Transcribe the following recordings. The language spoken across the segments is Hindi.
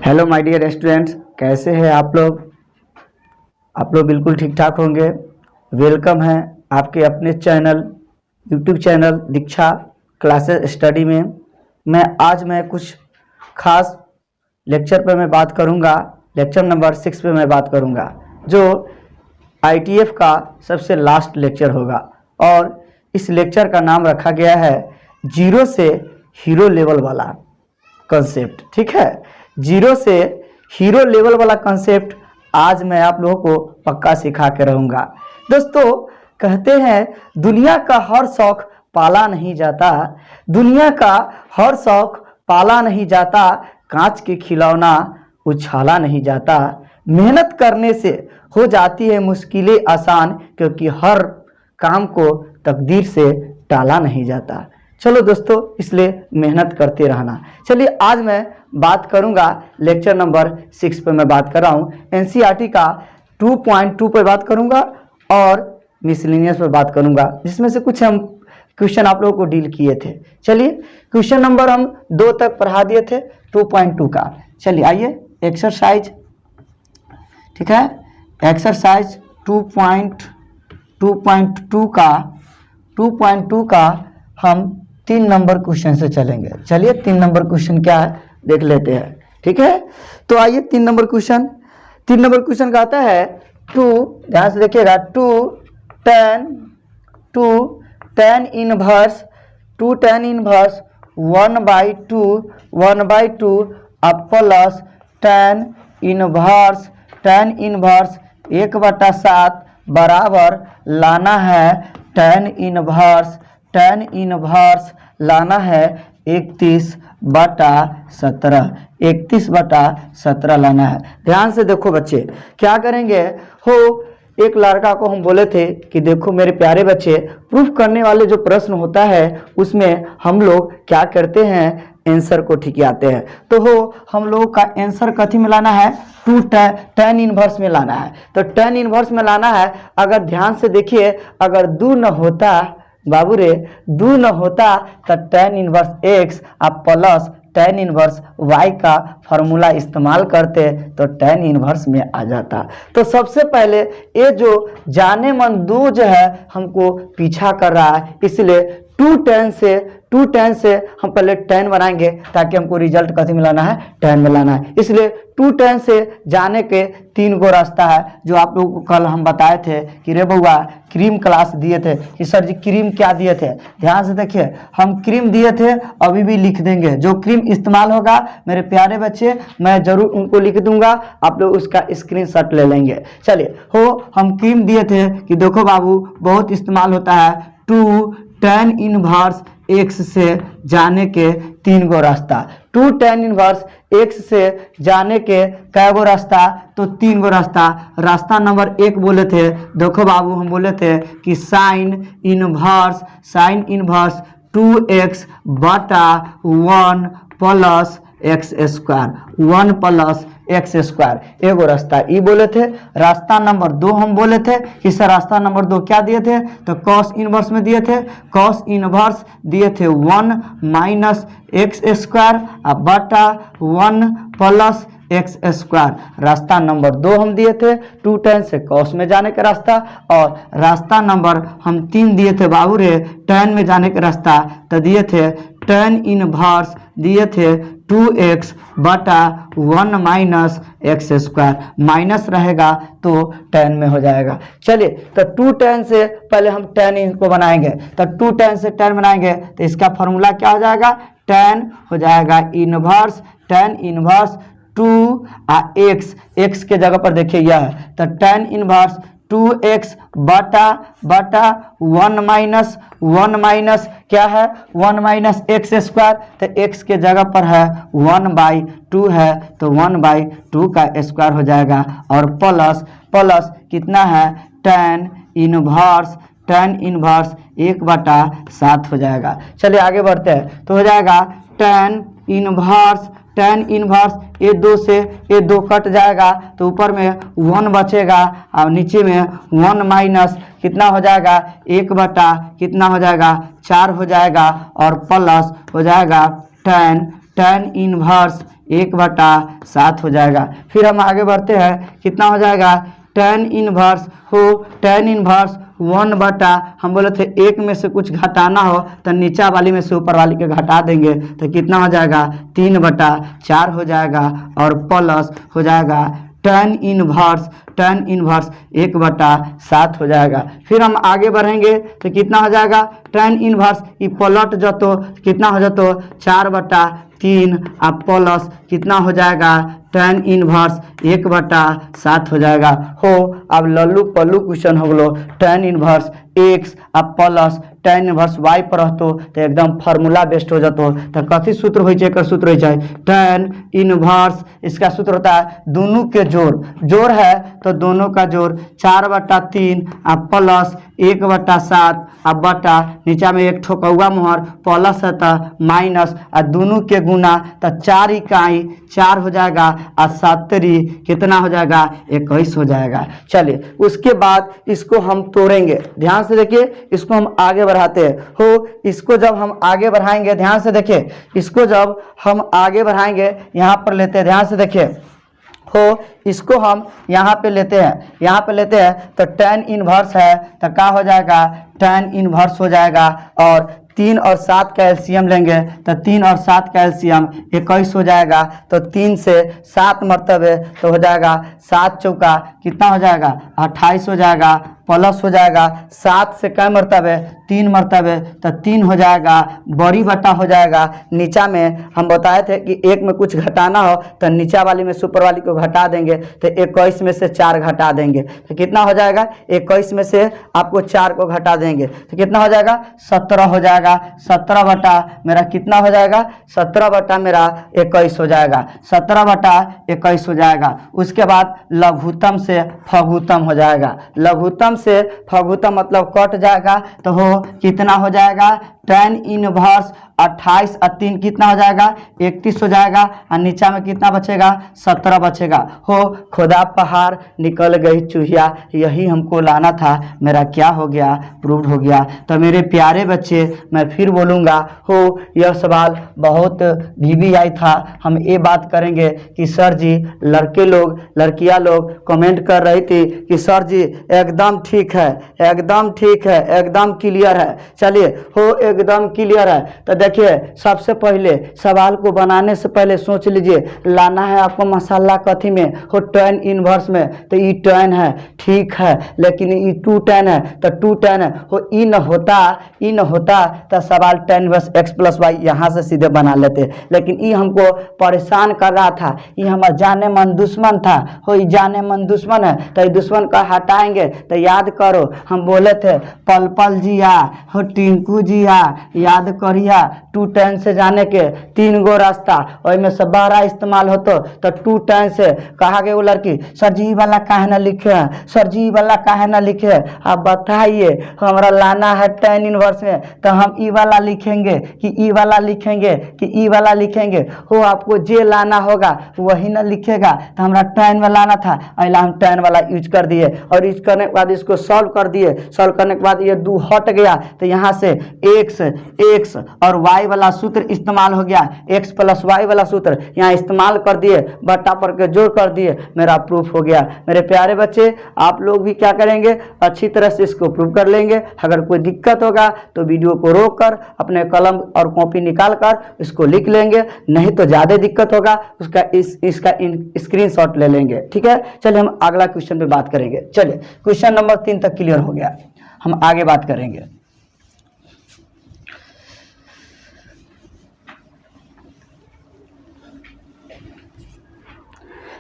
हेलो माय डियर स्टूडेंट्स, कैसे हैं आप लोग। बिल्कुल ठीक ठाक होंगे। वेलकम है आपके अपने चैनल यूट्यूब चैनल दीक्षा क्लासेस स्टडी में। आज मैं कुछ खास लेक्चर पर मैं बात करूंगा। लेक्चर नंबर 6 पे मैं बात करूंगा, जो ITF का सबसे लास्ट लेक्चर होगा। और इस लेक्चर का नाम रखा गया है जीरो से हीरो लेवल वाला कंसेप्ट। ठीक है, जीरो से हीरो लेवल वाला कंसेप्ट आज मैं आप लोगों को पक्का सिखा के रहूँगा। दोस्तों, कहते हैं दुनिया का हर शौक पाला नहीं जाता, दुनिया का हर शौक पाला नहीं जाता, कांच के खिलौना उछाला नहीं जाता, मेहनत करने से हो जाती है मुश्किलें आसान, क्योंकि हर काम को तकदीर से टाला नहीं जाता। चलो दोस्तों, इसलिए मेहनत करते रहना। चलिए, आज मैं बात करूंगा लेक्चर नंबर 6 पे मैं बात कर रहा हूँ। NCERT का 2.2 पे बात करूंगा और मिसलेनियस पे बात करूंगा, जिसमें से कुछ हम क्वेश्चन आप लोगों को डील किए थे। चलिए, क्वेश्चन नंबर हम 2 तक पढ़ा दिए थे 2.2 का। चलिए आइए एक्सरसाइज, ठीक है, एक्सरसाइज 2.2 का हम 3 नंबर क्वेश्चन से चलेंगे। चलिए, 3 नंबर क्वेश्चन क्या है देख लेते हैं। ठीक है, तो आइए 3 नंबर क्वेश्चन का आता है 2, ध्यान से देखिएगा, 2 tan इनवर्स 1/2 अब प्लस tan इनवर्स 1/7 बराबर लाना है tan इनवर्स लाना है 31/17 लाना है। ध्यान से देखो बच्चे, क्या करेंगे हो। एक लड़का को हम बोले थे कि देखो मेरे प्यारे बच्चे, प्रूफ करने वाले जो प्रश्न होता है उसमें हम लोग क्या करते हैं, आंसर को ठिकियाते हैं। तो हो हम लोगों का आंसर कथी में लाना है, 2 tan इनवर्स में लाना है। तो tan इनवर्स में लाना है। अगर ध्यान से देखिए, अगर 2 न होता बाबू रे, 2 न होता तो tan इनवर्स x आप प्लस tan इनवर्स y का फॉर्मूला इस्तेमाल करते तो tan इनवर्स में आ जाता। तो सबसे पहले ये जो जाने मन 2 जो है हमको पीछा कर रहा है, इसलिए 2 tan से हम पहले tan बनाएंगे ताकि हमको रिजल्ट कथी में लाना है, tan में लाना है। इसलिए 2 tan से जाने के 3 गो रास्ता है, जो आप लोगों को कल हम बताए थे कि रे बउआ क्रीम क्लास दिए थे कि सर जी क्रीम क्या दिए थे। ध्यान से देखिए, हम क्रीम दिए थे, अभी भी लिख देंगे। जो क्रीम इस्तेमाल होगा मेरे प्यारे बच्चे, मैं जरूर उनको लिख दूंगा, आप लोग उसका स्क्रीनशॉट ले लेंगे। चलिए, हो हम क्रीम दिए थे कि देखो बाबू बहुत इस्तेमाल होता है 2 tan इनवर्स x से जाने के 3 गो रास्ता। 2 tan इनवर्स x से जाने के कै गो रास्ता, तो 3 गो रास्ता। रास्ता नंबर 1 बोले थे, देखो बाबू हम बोले थे कि साइन इनवर्स 2x बटा 1 plus x square, 1 plus x square, एगो रास्ता ई बोले थे। रास्ता नंबर 2 हम बोले थे कि सर रास्ता नंबर 2 क्या दिए थे, तो cos इनवर्स में दिए थे, cos इनवर्स दिए थे 1 माइनस x स्क्वायर बटा 1 प्लस x स्क्वायर। रास्ता नंबर 2 हम दिए थे 2 tan से cos में जाने का रास्ता, और रास्ता नंबर हम 3 दिए थे बाबू रे tan में जाने का रास्ता, तो दिए थे tan इनवर्स दिए थे 2x बटा 1 माइनस x स्क्वायर, माइनस रहेगा तो tan में हो जाएगा। चलिए, तो 2 tan से पहले हम tan इनको बनाएंगे, तो 2 tan से tan बनाएंगे तो इसका फॉर्मूला क्या हो जाएगा, tan हो जाएगा इनवर्स tan इनवर्स 2x के जगह पर देखिए यह है, तो tan इनवर्स 2x बटा 1 माइनस क्या है, 1 माइनस x स्क्वायर, तो x के जगह पर है 1/2 है, तो 1/2 का स्क्वायर हो जाएगा, और प्लस कितना है tan इनवर्स 1/7 हो जाएगा। चलिए आगे बढ़ते हैं, तो हो जाएगा tan इनवर्स ये 2 से ये 2 कट जाएगा, तो ऊपर में 1 बचेगा और नीचे में 1 माइनस कितना हो जाएगा, 1 बटा कितना हो जाएगा, 4 हो जाएगा, और प्लस हो जाएगा tan 1/7 हो जाएगा। फिर हम आगे बढ़ते हैं, कितना हो जाएगा, tan इनवर्स हो, tan इनवर्स 1/, हम बोले थे एक में से कुछ घटाना हो तो नीचा वाली में से ऊपर वाली के घटा देंगे तो कितना हो जाएगा, 3/4 हो जाएगा और प्लस हो जाएगा tan इनवर्स 1/7 हो जाएगा। फिर हम आगे बढ़ेंगे तो कितना हो जाएगा, tan इनवर्स ये पलट जो तो कितना हो जातो 4/3 अब प्लस कितना हो जाएगा, tan इनवर्स 1/7 हो जाएगा। हो अब लल्लू पल्लू क्वेश्चन हो गलो, tan इनवर्स x अब प्लस tan इनवर्स y पर रहतो तो एकदम फार्मूला बेस्ड हो जातो। तो कथी सूत्र हो जाए, सूत्र हो जाए tan इनवर्स, इसका सूत्र होता है दोनों के जोड़ है तो दोनों का जोड़ 4/3 अब प्लस 1/7 अब बटा नीचा में एक ठोकौआ मोहर प्लस है तो माइनस और दोनों के गुना तो 4 इकाई 4 हो जाएगा और 7 कितना हो जाएगा, 21 हो जाएगा। चलिए उसके बाद इसको हम तोड़ेंगे, ध्यान से देखिए, इसको हम आगे बढ़ाते हैं। हो इसको जब हम आगे बढ़ाएंगे, ध्यान से देखिए, इसको जब हम आगे बढ़ाएंगे यहाँ पर लेते हैं, ध्यान से देखिए, हो इसको हम यहाँ पे लेते हैं, तो tan इनवर्स है तो क्या हो जाएगा, tan इनवर्स हो जाएगा और 3 और 7 का एलसीएम लेंगे तो 3 और 7 का एलसीएम 21 हो जाएगा। तो 3 से 7 मरतबे तो हो जाएगा 7 चौका कितना हो जाएगा, 28 हो जाएगा प्लस हो जाएगा 7 से कई मरतबे 3 मरतबे तो 3 हो जाएगा, बड़ी बटा हो जाएगा। नीचा में हम बताए थे कि एक में कुछ घटाना हो तो नीचा वाली में सुपर वाली को घटा देंगे तो 21 में से 4 घटा देंगे तो कितना हो जाएगा, 21 में से आपको 4 को घटा देंगे तो कितना हो जाएगा, 17 हो जाएगा। 17 बटा मेरा कितना हो जाएगा, 17 बटा मेरा 21 हो जाएगा, 17/21 हो जाएगा। उसके बाद लघुत्तम से फघुत्तम हो जाएगा, लघुत्तम से फघुत्तम मतलब कट जाएगा तो हो कितना हो जाएगा, tan इनवर्स 28 और 3 कितना हो जाएगा, 31 हो जाएगा और नीचा में कितना बचेगा, 17 बचेगा। हो खुदा पहाड़ निकल गई चूहिया, यही हमको लाना था, मेरा क्या हो गया, प्रूव्ड हो गया। तो मेरे प्यारे बच्चे मैं फिर बोलूँगा, हो यह सवाल बहुत VVI था। हम ये बात करेंगे कि सर जी लड़के लोग लड़कियां लोग कमेंट कर रही थी कि सर जी एकदम ठीक है, एकदम ठीक है, एकदम क्लियर है। चलिए हो एकदम क्लियर है तो देखिए, सबसे पहले सवाल को बनाने से पहले सोच लीजिए लाना है आपको मसाला कथी में, हो tan इनवर्स में, तो ई tan है ठीक है, लेकिन ई 2 tan है तो 2 tan है। हो ई न होता तो सवाल tan इनवर्स x + y यहाँ से सीधे बना लेते, लेकिन ई हमको परेशान कर रहा था, ये हमारा जाने मन दुश्मन था। हो ई जाने मन दुश्मन है तो ये दुश्मन का हटाएंगे तो याद करो हम बोले थे पल पल जिया, हो टिंकू जिया, याद करिया 2 tan से जाने के 3 गो रास्ता, और में से 12 इस्तेमाल होतो तो 2 tan से कहा गया वो लड़की, सर जी वाला काहे ना लिखे हैं, सर जी वाला काहे ना लिखे हैं, आप बताइए हमारा लाना है tan इनवर्स में तो हम ई वाला लिखेंगे कि ई वाला लिखेंगे कि ई वाला लिखेंगे। हो आपको जे लाना होगा वही ना लिखेगा, तो हमारा tan वाला लाना था, अला हम tan वाला यूज कर दिए और यूज करने के बाद इसको सॉल्व कर दिए। सॉल्व करने के बाद ये 2 हट गया तो यहाँ से x और y वाला सूत्र इस्तेमाल हो गया, x + y वाला सूत्र यहाँ इस्तेमाल कर दिए, बटा पर के जोड़ कर दिए, मेरा प्रूफ हो गया। मेरे प्यारे बच्चे आप लोग भी क्या करेंगे, अच्छी तरह से इसको प्रूफ कर लेंगे। अगर कोई दिक्कत होगा तो वीडियो को रोक कर अपने कलम और कॉपी निकाल कर इसको लिख लेंगे, नहीं तो ज़्यादा दिक्कत होगा उसका इसका स्क्रीनशॉट ले लेंगे। ठीक है, चलिए हम अगला क्वेश्चन पे बात करेंगे। चलिए क्वेश्चन नंबर 3 तक क्लियर हो गया, हम आगे बात करेंगे।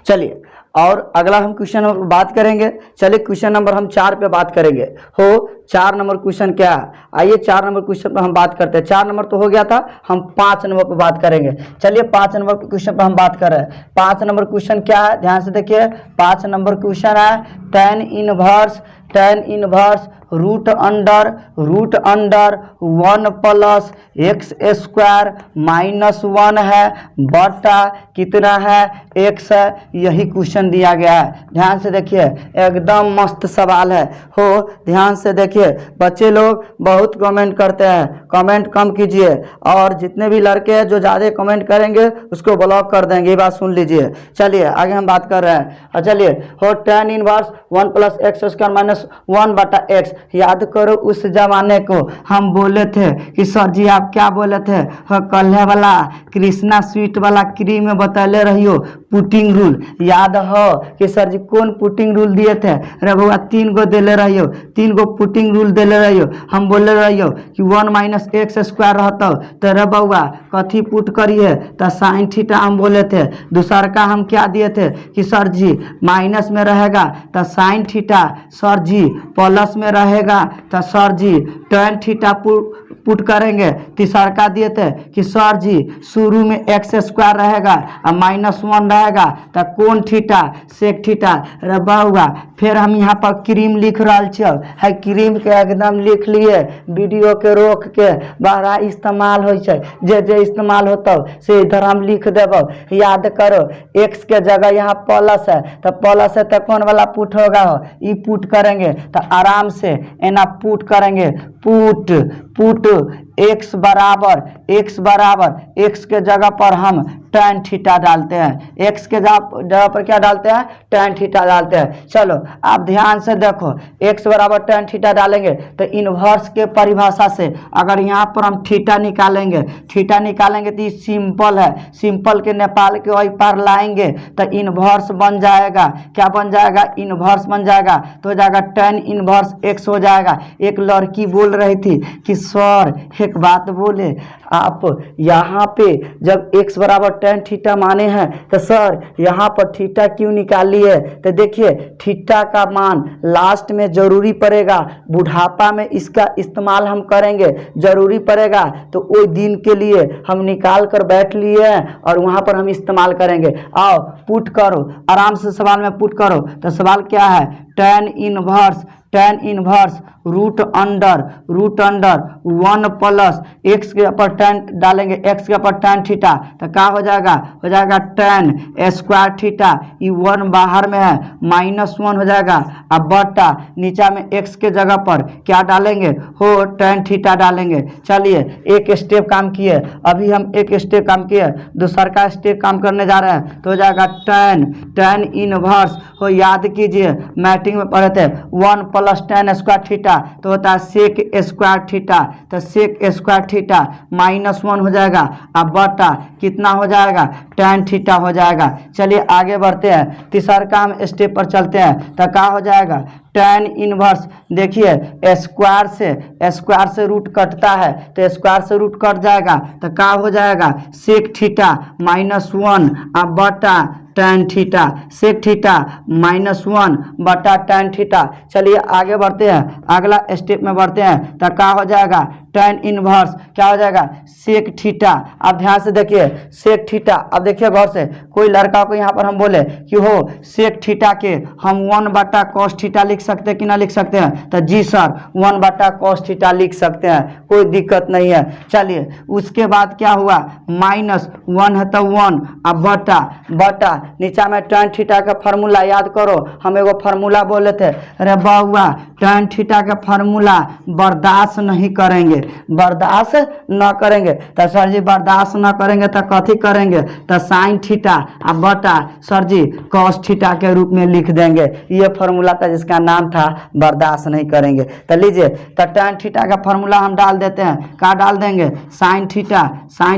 चलिए और अगला हम क्वेश्चन नंबर बात करेंगे। चलिए क्वेश्चन नंबर हम 4 पे बात करेंगे। हो 4 नंबर क्वेश्चन क्या है, आइए 4 नंबर क्वेश्चन पर हम बात करते हैं। 4 नंबर तो हो गया था, हम 5 नंबर पर बात करेंगे। चलिए 5 नंबर क्वेश्चन पर हम बात कर रहे हैं। 5 नंबर क्वेश्चन क्या है, ध्यान से देखिए। 5 नंबर क्वेश्चन है tan inverse root under 1 plus x square minus 1 है बटा कितना है x है। यही क्वेश्चन दिया गया है। ध्यान से देखिए एकदम मस्त सवाल है हो। ध्यान से देखिए बच्चे लोग बहुत कमेंट करते हैं, कमेंट कम कीजिए और जितने भी लड़के हैं जो ज़्यादा कमेंट करेंगे उसको ब्लॉक कर देंगे, ये बात सुन लीजिए। चलिए आगे हम बात कर रहे हैं और चलिए हो tan inverse 1 plus x square minus 1 बटा एक्स। याद करो उस जमाने को हम बोले थे कि सर जी आप क्या बोले थे, कल्हे वाला कृष्णा स्वीट वाला क्रीम में बतैले रहियो पुटिंग रूल। याद हो कि सर जी कौन पुटिंग रूल दिए थे? अरे बउआ 3 गो दिले रहियो, 3 गो पुटिंग रूल दिले रहियो। हम बोले रहियो कि 1 माइनस एक्स स्क्वायर रहता तो रे बउआ कथी पुट करिए तो साइन थीटा हम बोले थे। दूसर का हम क्या दिए थे कि सर जी माइनस में रहेगा तो साइन थीटा, सर जी प्लस में रहेगा तो सर जी टेन थीटा पुट करेंगे। तीसरा का दिए थे कि सर जी शुरू में एक्स स्क्वायर रहेगा और माइनस 1 रहेगा तो कौन थीटा सेक थीटा। रे बउआ फिर हम यहाँ पर क्रीम लिख रहा है, क्रीम के एकदम लिख लिए, वीडियो के रोक के बड़ा इस्तेमाल हो जे इस्तेमाल होता से इधर हम लिख देव। याद करो एक्स के जगह यहाँ प्लस है तो प्लस है तो कौन वाला पुट होगा हो, ई पुट करेंगे तो आराम से एना पुट करेंगे। पुट x बराबर x के जगह पर हम tan थीटा डालते हैं, x के जगह पर क्या डालते हैं tan थीटा डालते हैं। चलो आप ध्यान से देखो x बराबर tan थीटा डालेंगे तो इन्वर्स के परिभाषा से अगर यहाँ पर हम थीटा निकालेंगे तो ये सिंपल है, सिंपल के नेपाल के वही पार लाएंगे तो इन्वर्स बन जाएगा। क्या बन जाएगा? इन्वर्स बन जाएगा तो हो जाएगा tan इन्वर्स x हो जाएगा। एक लड़की बोल रही थी कि सर एक बात बोले, आप यहाँ पे जब x बराबर tan थीटा माने हैं तो सर यहाँ पर थीटा क्यों निकाली है? तो देखिए थीटा का मान लास्ट में जरूरी पड़ेगा, बुढ़ापा में इसका इस्तेमाल हम करेंगे, जरूरी पड़ेगा तो वो दिन के लिए हम निकाल कर बैठ लिए हैं और वहाँ पर हम इस्तेमाल करेंगे। आओ पुट करो, आराम से सवाल में पुट करो। तो सवाल क्या है? tan inverse root under 1 plus x के ऊपर tan डालेंगे, एक्स के ऊपर tan थीटा तो क्या हो जाएगा tan स्क्वायर थीटा। ये 1 बाहर में है माइनस 1 हो जाएगा। अब बटा नीचा में एक्स के जगह पर क्या डालेंगे हो tan थीटा डालेंगे। चलिए एक स्टेप काम किए, अभी हम एक स्टेप काम किए, दूसरा का स्टेप काम करने जा रहे हैं तो हो जाएगा tan इनवर्स हो। याद कीजिए मैट्रिक में पढ़े थे 1 प्लस tan स्क्वायर थीटा तो होता है सेक स्क्वायर थीटा, तो सेक स्क्वायर थीटा माइनस 1 हो जाएगा। अब बटा कितना हो जाएगा tan थीटा हो जाएगा। चलिए आगे बढ़ते हैं, तीसरा काम स्टेप पर चलते हैं तो क्या हो जाएगा tan इनवर्स। देखिए स्क्वायर से रूट कटता है तो स्क्वायर से रूट कट जाएगा तो क्या हो जाएगा सेक थीटा माइनस 1 अब बटा tan theta, sec theta minus 1 बटा tan थीटा। चलिए आगे बढ़ते हैं, अगला स्टेप में बढ़ते हैं तो क्या हो जाएगा tan इनवर्स क्या हो जाएगा सेक थीटा। अब ध्यान से देखिए सेक थीटा। अब देखिए गौर से, कोई लड़का को यहाँ पर हम बोले कि हो सेक थीटा के हम 1 बटा cos थीटा लिख सकते हैं कि ना लिख सकते हैं? तो जी सर 1 बटा cos थीटा लिख सकते हैं, कोई दिक्कत नहीं है। चलिए उसके बाद क्या हुआ माइनस 1 है तो 1 अब बटा नीचा में tan थीटा का फार्मूला याद करो, हम एगो फार्मूला बोले थे। अरे बउआ tan थीटा का फार्मूला बर्दाश्त नहीं करेंगे, बर्दाश्त न करेंगे तो सर जी बर्दाश्त न करेंगे तो कथी करेंगे तो साइन थीटा अब बटा सर जी cos थीटा के रूप में लिख देंगे। ये फार्मूला था जिसका नाम था बर्दाश्त नहीं करेंगे। तो लीजिए तो tan थीटा का फार्मूला हम डाल देते हैं, क्या डाल देंगे साइन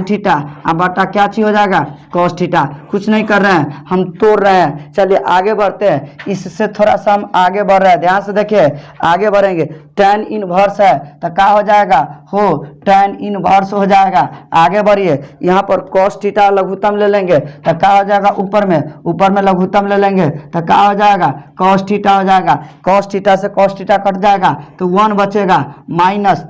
थीटा अब बटा क्या चीज हो जाएगा cos थीटा। कुछ नहीं कर रहे हैं, हम तोड़ रहे हैं। चलिए आगे बढ़ते हैं, इससे थोड़ा सा हम आगे बढ़ रहे हैं, ध्यान से देखिए आगे बढ़ेंगे। tan इनवर्स है तो क्या हो जाएगा हो tan इनवर्स हो जाएगा। आगे बढ़िए, यहाँ पर cos थीटा लघुत्तम ले लेंगे तो क्या हो जाएगा ऊपर में लघुत्तम ले लेंगे तो क्या हो जाएगा cos थीटा हो जाएगा। cos थीटा से cos थीटा कट जाएगा तो 1 बचेगा माइनस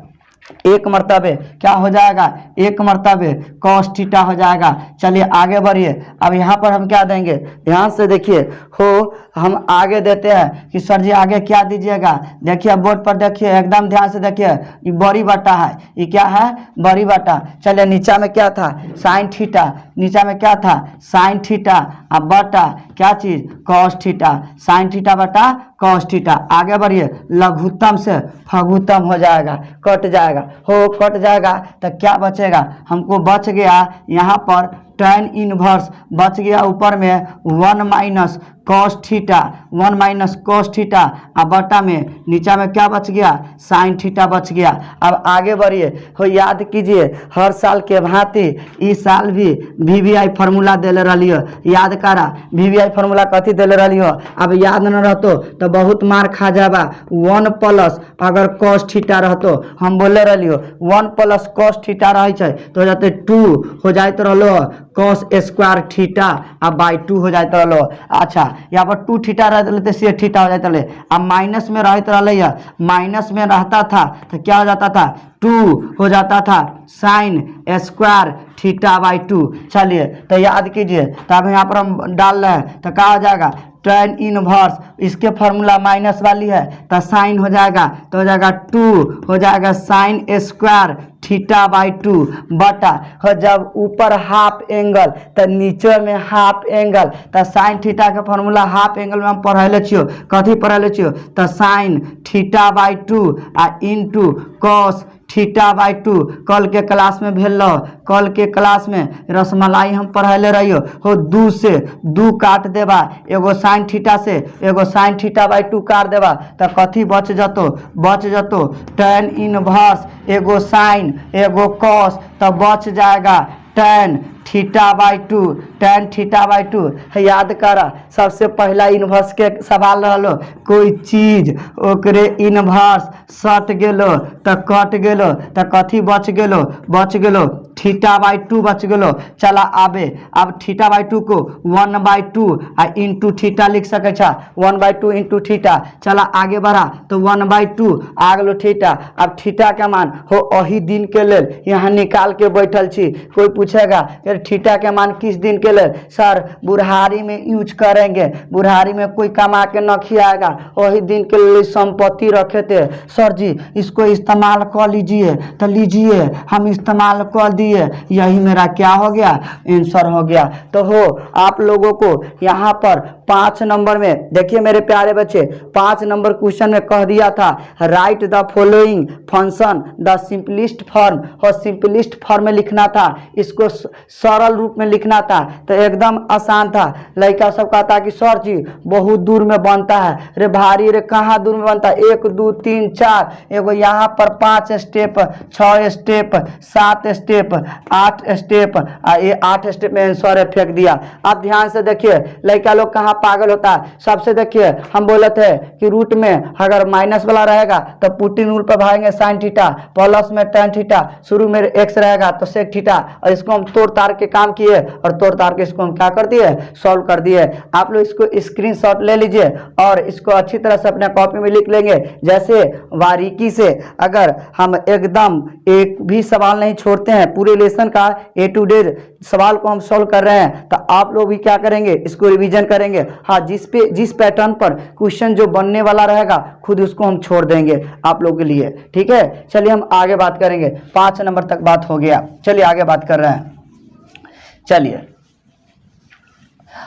एक मर्तबे क्या हो जाएगा एक मर्तबे cos थीटा हो जाएगा। चलिए आगे बढ़िए, अब यहाँ पर हम क्या देंगे ध्यान से देखिए हो हम आगे देते हैं कि सर जी आगे क्या दीजिएगा। देखिए बोर्ड पर देखिए, एकदम ध्यान से देखिए, ये बड़ी बटा है, ये क्या है, बड़ी बटा। चलिए नीचा में क्या था, साइन थीटा, नीचा में क्या था, साइन थीटा, अब बटा क्या चीज, कॉस थीटा, साइन थीटा बटा कॉस थीटा। आगे बढ़िए, लघुत्तम से फघुत्तम हो जाएगा, कट जाएगा, हो कट जाएगा तो क्या बचेगा, हमको बच गया यहाँ पर tan इनवर्स, बच गया ऊपर में 1 minus cos theta, 1 minus cos theta, अब बटा में नीचा में क्या बच गया, साइन थीटा बच गया। अब आगे बढ़िए, हो याद कीजिए हर साल के भांति इस साल भी VVI फार्मूला देले रही हो, याद करा VVI फार्मूला कथी देले रही हो। अब याद न रहतो तो बहुत मार खा जाबा। 1 प्लस अगर कॉस थीटा रहतो, हम बोले रही हो 1 प्लस कॉस थीटा रहे छे तो हो जाते 2 हो जाते रहलो कॉस स्क्वायर थीटा, अब बाई 2 हो जाते रहलो। अच्छा यहाँ पर 2 थीटा रहते तो से थीटा हो जाते रहे। अब माइनस में रहते रहे, माइनस में रहता था तो क्या हो जाता था, 2 हो जाता था साइन स्क्वायर थीटा बाई 2। चलिए तो याद कीजिए, तो अब यहाँ पर हम डाल रहे हैं तो क्या हो जाएगा, tan इनवर्स, इसके फार्मूला माइनस वाली है तो साइन हो जाएगा, तो हो जाएगा 2 हो जाएगा साइन स्क्वायर थीटा बाई 2 बटा, जब ऊपर हाफ एंगल तो नीचे में हाफ एंगल, तो साइन थीटा के फार्मूला हाफ एंगल में हम पढ़ले छियो, कथी पढ़ले छियो, तो साइन थीटा बाई 2 आ इनटू कॉस थीटा बाई 2। कल के क्लास में भेल रहो, कल के क्लास में रसमलाई हम पढ़ले रहियो हो, 2 से 2 काट देबा, एगो साइन थीटा से एगो साइन थीटा बाई 2 काट देबा तो कथी बच जतो, बच जतो tan इनवर्स, एगो साइन एगो कॉस, तो बच जाएगा tan theta by 2, tan theta by 2। याद करा सबसे पहला इनवर्स के सवाल रहलो, कोई चीज ओकरे इनवर्स सट गेलो तो कट गेलो तो कथी बच गेलो, बच गेलो थीटा बाई 2 बच गेलो। चला आबे, अब थीटा बाई 2 को 1 बाई 2 आ इंटू थीटा लिख सके छा, 1 बाई 2 इंटू थीटा। चला आगे बढ़ा तो 1 बाई 2 आ गेलो थीटा। अब थीटा का मान हो अही दिन के लेल यहाँ निकाल के बैठल छी। कोई पूछेगा थीटा के मान किस दिन के लिए, सर बुढ़ारी में यूज करेंगे, बुढ़ारी में कोई कमा के न खिलाएगा, वही दिन के लिए संपत्ति रखे थे। सर जी इसको इस्तेमाल कर लीजिए, तो लीजिए हम इस्तेमाल कर दिए, यही मेरा क्या हो गया, आंसर हो गया। तो हो आप लोगों को यहाँ पर 5 नंबर में देखिए मेरे प्यारे बच्चे, 5 नंबर क्वेश्चन में कह दिया था write the following function the simplest form, और सिंपलिस्ट फॉर्म में लिखना था, इसको सरल रूप में लिखना था, तो एकदम आसान था। लड़का सब कहता कि सर जी बहुत दूर में बनता है, रे भारी रे कहाँ दूर में बनता है, 1 2 3 4, एगो यहाँ पर 5 स्टेप, 6 स्टेप, 7 स्टेप, 8 स्टेप, ये 8 स्टेप में आंसर फेंक दिया। अब ध्यान से देखिए लड़का लोग कहाँ पागल होता है। सबसे देखिए हम बोले थे कि रूट में अगर माइनस वाला रहेगा तो पुटिंग रूल पर भागेंगे साइन थीटा, प्लस में tan थीटा, शुरू में x रहेगा तो sec थीटा, और इसको हम तोड़ तार के काम किए और तोड़ तार के इसको हम क्या कर दिए, सॉल्व कर दिए। आप लोग इसको स्क्रीनशॉट ले लीजिए और इसको अच्छी तरह से अपने कॉपी में लिख लेंगे। जैसे बारीकी से अगर हम एकदम एक भी सवाल नहीं छोड़ते हैं, पूरे लेसन का A to Z सवाल को हम सॉल्व कर रहे हैं, तो आप लोग भी क्या करेंगे, इसको रिवीजन करेंगे। हाँ, जिस पैटर्न पर क्वेश्चन जो बनने वाला रहेगा खुद उसको हम छोड़ देंगे आप लोगों के लिए, ठीक है। चलिए हम आगे बात करेंगे, 5 नंबर तक बात हो गया, चलिए आगे बात कर रहे हैं। चलिए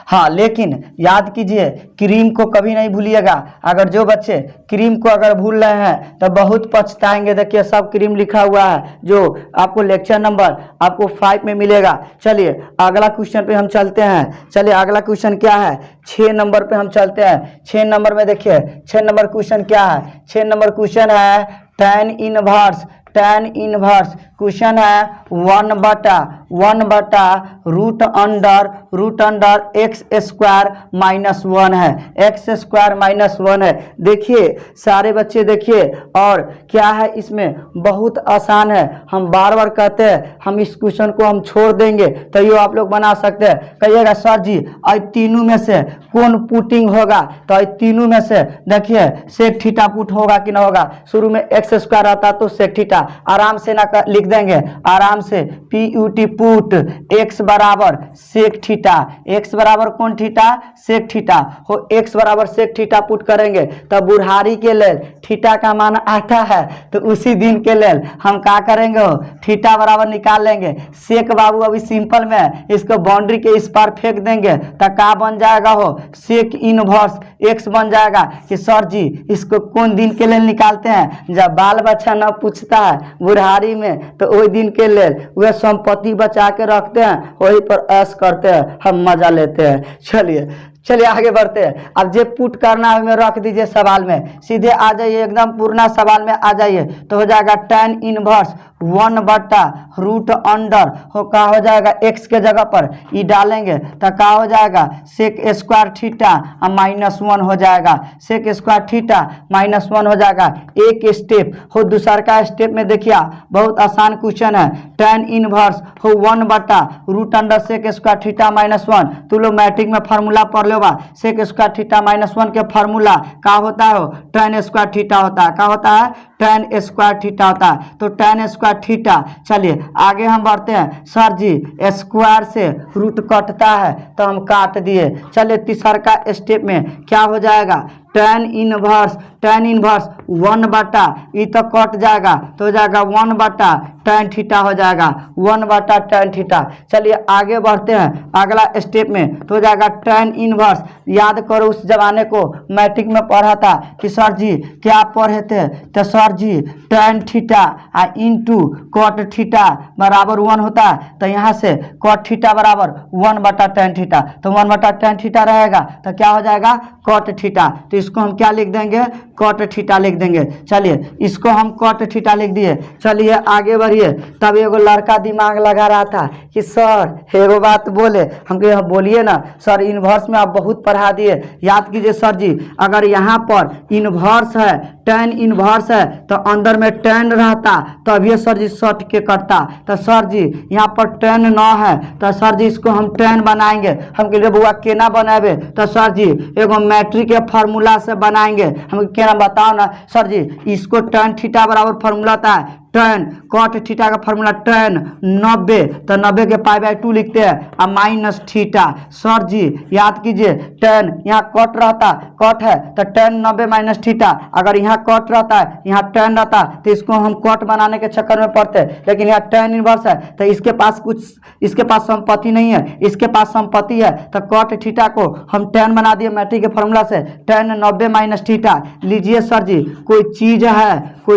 हाँ, लेकिन याद कीजिए क्रीम को कभी नहीं भूलिएगा। अगर जो बच्चे क्रीम को अगर भूल रहे हैं तो बहुत पछताएंगे। देखिए सब क्रीम लिखा हुआ है जो आपको लेक्चर नंबर आपको 5 में मिलेगा। चलिए अगला क्वेश्चन पे हम चलते हैं। चलिए अगला क्वेश्चन क्या है, 6 नंबर पे हम चलते हैं। 6 नंबर में देखिए 6 नंबर क्वेश्चन क्या है, 6 नंबर क्वेश्चन है tan inverse. tan inverse question है 1 बटा root under x square minus 1 है, एक्स स्क्वायर माइनस 1 है। देखिए सारे बच्चे देखिए, और क्या है इसमें बहुत आसान है। हम बार बार कहते हैं हम इस क्वेश्चन को हम छोड़ देंगे तो ये आप लोग बना सकते हैं। कहिएगा सर जी आई तीनों में से कौन पुटिंग होगा, तो आई तीनों में से देखिए सेक थीटा पुट होगा कि ना होगा। शुरू में एक्स स्क्वायर आता तो सेक थीटा आराम से ना लिख देंगे आराम से, PUT पुट x बराबर सेक थीटा, x बराबर कौन थीटा, सेक थीटा हो, x बराबर सेक थीटा पुट करेंगे तब बुढ़ारी के लेल थीटा का मान आता है, तो उसी दिन के लेल हम क्या करेंगे हो, थीटा बराबर निकाल लेंगे। सेक बाबू अभी सिंपल में इसको बाउंड्री के इस पार फेंक देंगे तो क्या बन जाएगा हो, सेक इनवर्स x बन जाएगा। कि सर जी इसको कौन दिन के लेल निकालते हैं, जब बाल बच्चा न पूछता है बुढ़ारी में तो वही दिन के लेल वह संपत्ति बचा के रखते हैं, वही पर ऐश करते हैं, हम मजा लेते हैं। चलिए आगे बढ़ते हैं। अब जे पुट करना है में रख दीजिए सवाल में, सीधे आ जाइए एकदम पूर्ण सवाल में आ जाइए, तो हो जाएगा tan इनवर्स 1/√अंडर हो, क्या हो जाएगा x के जगह पर ई डालेंगे तो क्या हो जाएगा सेक स्क्वायर थीटा -1 हो जाएगा, सेक स्क्वायर थीटा -1 हो जाएगा। एक स्टेप हो, दूसरा का स्टेप में देखिए बहुत आसान क्वेश्चन है, tan इनवर्स हो 1/√अंडर सेक स्क्वायर थीटा -1, तो लोग मैट्रिक में फार्मूला पढ़ लो बा, सेक स्क्वायर थीटा -1 के फार्मूला क्या होता है, tan स्क्वायर थीटा होता है, क्या होता है tan स्क्वायर थीटा होता है, तो tan स्क्वायर थीटा। चलिए आगे हम बढ़ते हैं, सर जी स्क्वायर से रूट कटता है तो हम काट दिए। चलिए तीसरा का स्टेप में क्या हो जाएगा, tan इनवर्स 1 ये तो कट जाएगा तो हो जाएगा 1/tan थीटा हो जाएगा, 1/tan थीटा। चलिए आगे बढ़ते हैं अगला स्टेप में, तो हो जाएगा tan इनवर्स, याद करो उस जमाने को मैट्रिक में पढ़ा था कि सर जी क्या पढ़े थे, तो sir ji tan theta into cot theta बराबर 1 होता है, तो यहाँ से कॉट थीटा बराबर 1/tan थीटा, तो 1/tan थीटा रहेगा तो क्या हो जाएगा कॉट थीटा, तो इसको हम क्या लिख देंगे कॉट थीटा लिख देंगे। चलिए इसको हम कॉट थीटा लिख दिए। चलिए आगे बढ़िए। तब एगो लड़का दिमाग लगा रहा था कि सर एगो बात बोले, हम कहे बोलिए ना सर, इनवर्स में आप बहुत पढ़ा दिए, याद कीजिए सर जी, अगर यहाँ पर इनवर्स है tan इनवर्स है तो अंदर में tan रहता तभी सर जी सट के कटता, तो सर जी यहाँ पर tan न है तो सर जी इसको हम tan बनाएंगे। हम कहे बुआ केना बनाबे, तो सर जी एगो मैट्रिक के फार्मूला से बनाएंगे। हम केना बताओ ना सर जी, इसको tan थीटा बराबर फार्मूला था tan कॉट थीटा का फार्मूला tan 90, तो 90 के π/2 लिखते हैं और माइनस थीटा। सर जी याद कीजिए tan यहाँ कॉट रहता, कॉट है तो tan 90 माइनस थीटा, अगर यहाँ कॉट रहता है यहाँ tan रहता तो इसको हम कॉट बनाने के चक्कर में पड़ते, लेकिन यहाँ tan इनवर्स है तो इसके पास संपत्ति नहीं है, इसके पास संपत्ति है, तो कॉट थीटा को हम tan बना दिए मैट्रिक के फार्मूला से, tan 90 माइनस थीटा। लीजिए सर जी कोई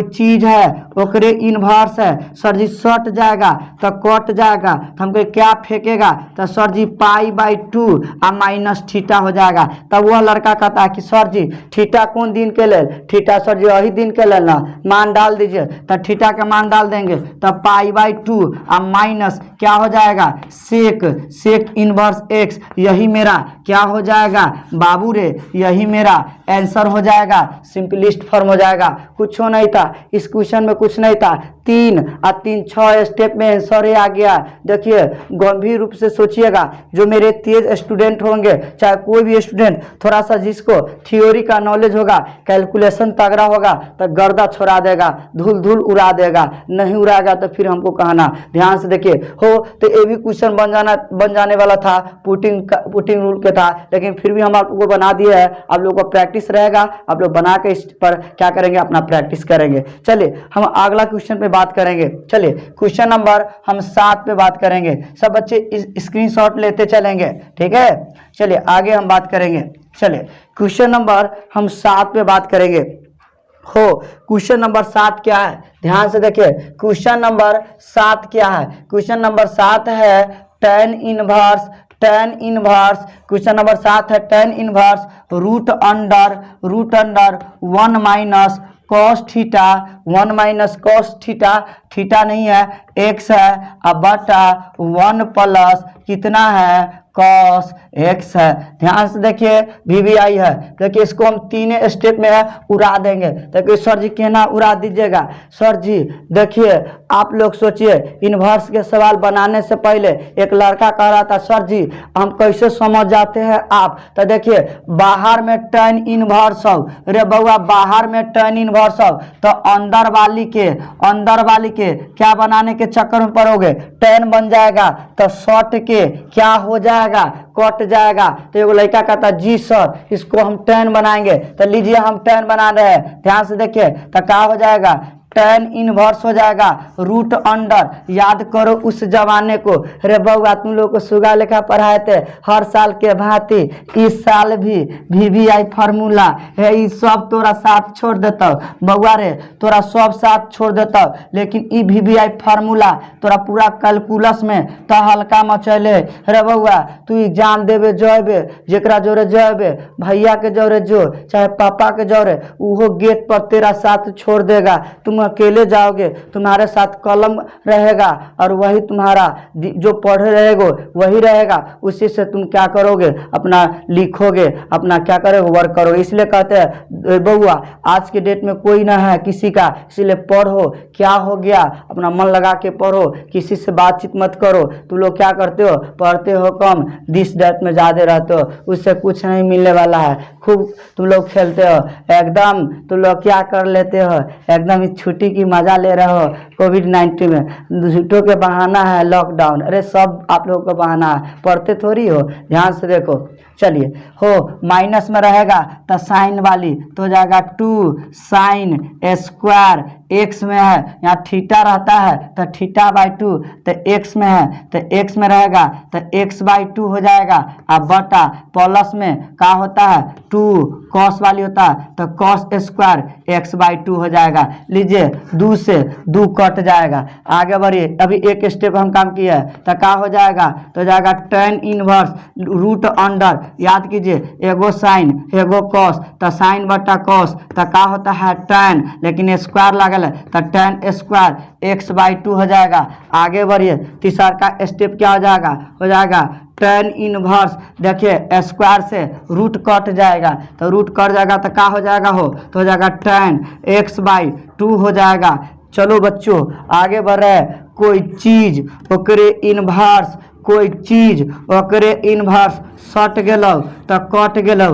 चीज है ओकरे इनवर्स है, सर जी सट जाएगा तो कट जाएगा, तो हमको क्या फेंकेगा, तो सर जी π/2 और माइनस थीटा हो जाएगा। तब वह लड़का कहता है कि सर जी थीटा कौन दिन के लेल, थीटा सर जी वही दिन के लेल ना, मान डाल दीजिए, तो थीटा का मान डाल देंगे तो π/2 और माइनस क्या हो जाएगा सेक इनवर्स x, यही मेरा क्या हो जाएगा बाबू रे, यही मेरा आंसर हो जाएगा, सिंपलिस्ट फॉर्म हो जाएगा। कुछ नहीं था इस क्वेश्चन में, कुछ नहीं था, 3 और 3 6 स्टेप में आंसर आ गया। देखिए गंभीर रूप से सोचिएगा, जो मेरे तेज स्टूडेंट होंगे, चाहे कोई भी स्टूडेंट थोड़ा सा जिसको थ्योरी का नॉलेज होगा, कैलकुलेशन तगड़ा होगा तो गर्दा छोड़ा देगा, धूल उड़ा देगा, नहीं उड़ाएगा तो फिर हमको कहना। ध्यान से देखिए हो, तो ये भी क्वेश्चन बन जाने वाला था, पुटिंग रूल के था, लेकिन फिर भी हम आप लोगों को बना दिया है। आप लोगों को प्रैक्टिस रहेगा, आप लोग बना के इस पर क्या करेंगे अपना प्रैक्टिस करेंगे। चलिए हम अगला क्वेश्चन पे बात करेंगे। चलिए क्वेश्चन नंबर हम 7 पे बात करेंगे। सब बच्चे स्क्रीनशॉट लेते चलेंगे, ठीक है। चलिए आगे हम बात करेंगे। चलिए क्वेश्चन नंबर हम 7 पे बात करेंगे। हो क्वेश्चन नंबर 7 क्या है, ध्यान से देखिए क्वेश्चन नंबर 7 क्या है। क्वेश्चन नंबर 7 है tan इनवर्स, क्वेश्चन नंबर 7 है tan inverse root under 1 minus cos theta, 1 minus cos theta नहीं है, x है, अब बटा 1 प्लस कितना है कॉस एक्स है। ध्यान से देखिए VBI है, देखिए इसको हम 3 स्टेप में उड़ा देंगे। देखिए सर जी कहना उड़ा दीजिएगा। सर जी देखिए आप लोग सोचिए, इन्वर्स के सवाल बनाने से पहले एक लड़का कह रहा था सर जी हम कैसे समझ जाते हैं आप, तो देखिए बाहर में tan इनवर्स हो, रे बउआ बाहर में tan इनवर्स हो तो अंदर वाली के क्या बनाने के चक्कर में पड़ोगे, tan बन जाएगा तो शॉर्ट के क्या हो जाएगा, कट जाएगा। तो एगो लड़का कहता जी सर इसको हम tan बनाएंगे, तो लीजिए हम tan बना रहे हैं। ध्यान से देखिए तो क्या हो जाएगा, tan इनवर्स हो जाएगा रूट अंडर। याद करो उस जमाने को, रे बउआ तुम लोग को सुगा लेखा पढ़ाए थे हर साल के भांति, इस साल भी VBI फार्मूला है, ई सब तोरा साथ छोड़ देता बउआ रे, तोरा सब साथ छोड़ देता, लेकिन ई VBI फार्मूला तोरा पूरा कैलकुलस में तो हल्का मचैले। रे बउआ तू एग्जाम देवे जबे, जेकरा जोरे जबे, भैया के जोरे जो चाहे पापा के जोरे, उहो गेट पर तेरा साथ छोड़ देगा। तुम अकेले जाओगे, तुम्हारे साथ कलम रहेगा और वही तुम्हारा जो पढ़ रहेगा वही रहेगा, उसी से तुम क्या करोगे, अपना लिखोगे, अपना क्या करोगे, वर्क करोगे। इसलिए कहते हैं बउआ आज के डेट में कोई ना है किसी का, इसलिए पढ़ो, क्या हो गया अपना मन लगा के पढ़ो, किसी से बातचीत मत करो। तुम लोग क्या करते हो, पढ़ते हो कम, दिस डेट में ज़्यादा रहते हो, उससे कुछ नहीं मिलने वाला है। खूब तुम लोग खेलते हो, एकदम तुम लोग क्या कर लेते हो, एकदम छुट्टी की मजा ले रहे हो कोविड-19 में। झूठों के बहाना है लॉकडाउन, अरे सब आप लोगों का बहाना है, पढ़ते थोड़ी हो। ध्यान से देखो, चलिए हो माइनस में रहेगा तो साइन वाली तो हो जाएगा 2 sin स्क्वायर, एक्स में है यहाँ थीटा रहता है तो थीटा बाई 2, तो एक्स में है तो एक्स में रहेगा तो एक्स बाई 2 हो जाएगा। अब बटा प्लस में क्या होता है 2 कॉस वाली होता है तो कॉस स्क्वायर एक्स बाई 2 हो जाएगा। लीजिए 2 से 2 कट जाएगा। आगे बढ़िए, अभी एक स्टेप हम काम किया है तो क्या हो जाएगा, तो हो जाएगा tan इनवर्स रूट अंडर। याद कीजिए एगो साइन एगो कॉस, तो साइन बटा कॉस तो क्या होता है tan, लेकिन स्क्वायर लागल है तो tan स्क्वायर एक्स बाई 2 हो जाएगा। आगे बढ़िए, तीसरा का स्टेप क्या हो जाएगा tan इनवर्स। देखिए स्क्वायर से रूट कट जाएगा तो रूट कट जाएगा तो क्या हो जाएगा, तो हो जाएगा tan एक्स बाई 2 हो जाएगा। चलो बच्चों आगे बढ़ रहे हैं, कोई चीज ओकरे इनवर्स सट गेलो तो कट गेलो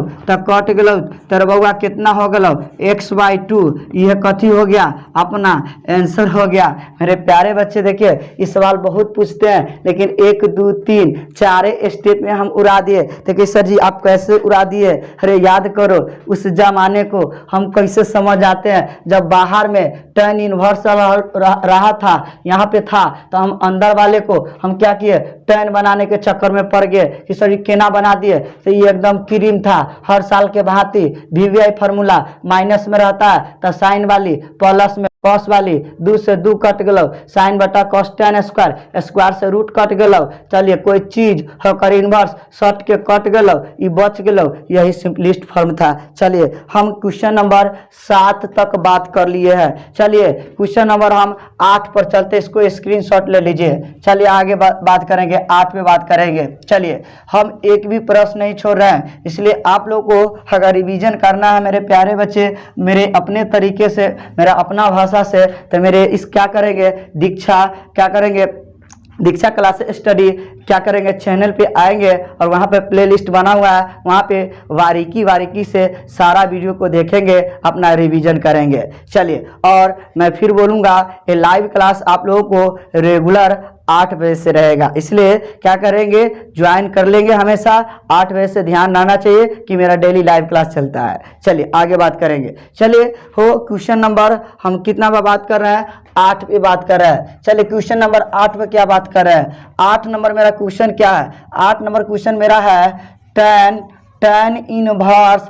तर बउआ कितना हो गेलो एक्स बाई 2। यह कथी हो गया, अपना आंसर हो गया। मेरे प्यारे बच्चे देखिए इस सवाल बहुत पूछते हैं, लेकिन 1 2 3 4 स्टेप में हम उड़ा दिए। देखिए सर जी आप कैसे उड़ा दिए, अरे याद करो उस जमाने को हम कैसे समझ आते हैं, जब बाहर में tan इनवर्स रहा था यहाँ पे था, तो हम अंदर वाले को हम क्या किए, tan बनाने के चक्कर में पड़ गए कि सर जी केना बना दिए। तो ये एकदम क्रीम था, हर साल के भांति VBI फार्मूला माइनस में रहता है तो साइन वाली प्लस में कॉस वाली 2 से 2 कट गलो, साइन बटा कॉस tan स्क्वायर, स्क्वायर से रूट कट गलो। चलिए कोई चीज होकर इनवर्स सट के कट गलो, ये बच गलो, यही सिंपलिस्ट फॉर्म था। चलिए हम क्वेश्चन नंबर 7 तक बात कर लिए हैं। चलिए क्वेश्चन नंबर हम 8 पर चलते, इसको स्क्रीनशॉट ले लीजिए। चलिए आगे बात करेंगे, 8 पे बात करेंगे। चलिए हम एक भी प्रश्न नहीं छोड़ रहे हैं, इसलिए आप लोग को अगर रिवीजन करना है मेरे प्यारे बच्चे, मेरे अपने तरीके से, मेरा अपना भाषा से, तो मेरे इस क्या करेंगे दीक्षा क्लास स्टडी क्या करेंगे, चैनल पे आएंगे और वहाँ पे प्लेलिस्ट बना हुआ है, वहाँ पे बारीकी से सारा वीडियो को देखेंगे, अपना रिवीजन करेंगे। चलिए और मैं फिर बोलूँगा ये लाइव क्लास आप लोगों को रेगुलर 8 बजे से रहेगा, इसलिए क्या करेंगे ज्वाइन कर लेंगे हमेशा 8 बजे से। ध्यान रहना चाहिए कि मेरा डेली लाइव क्लास चलता है। चलिए आगे बात करेंगे। चलिए हो क्वेश्चन नंबर हम कितना पर बात कर रहे हैं, 8 पे बात कर रहे हैं। चलिए क्वेश्चन नंबर 8 पे क्या बात कर रहे हैं, 8 नंबर मेरा क्वेश्चन क्या है, 8 नंबर क्वेश्चन मेरा है tan इनवर्स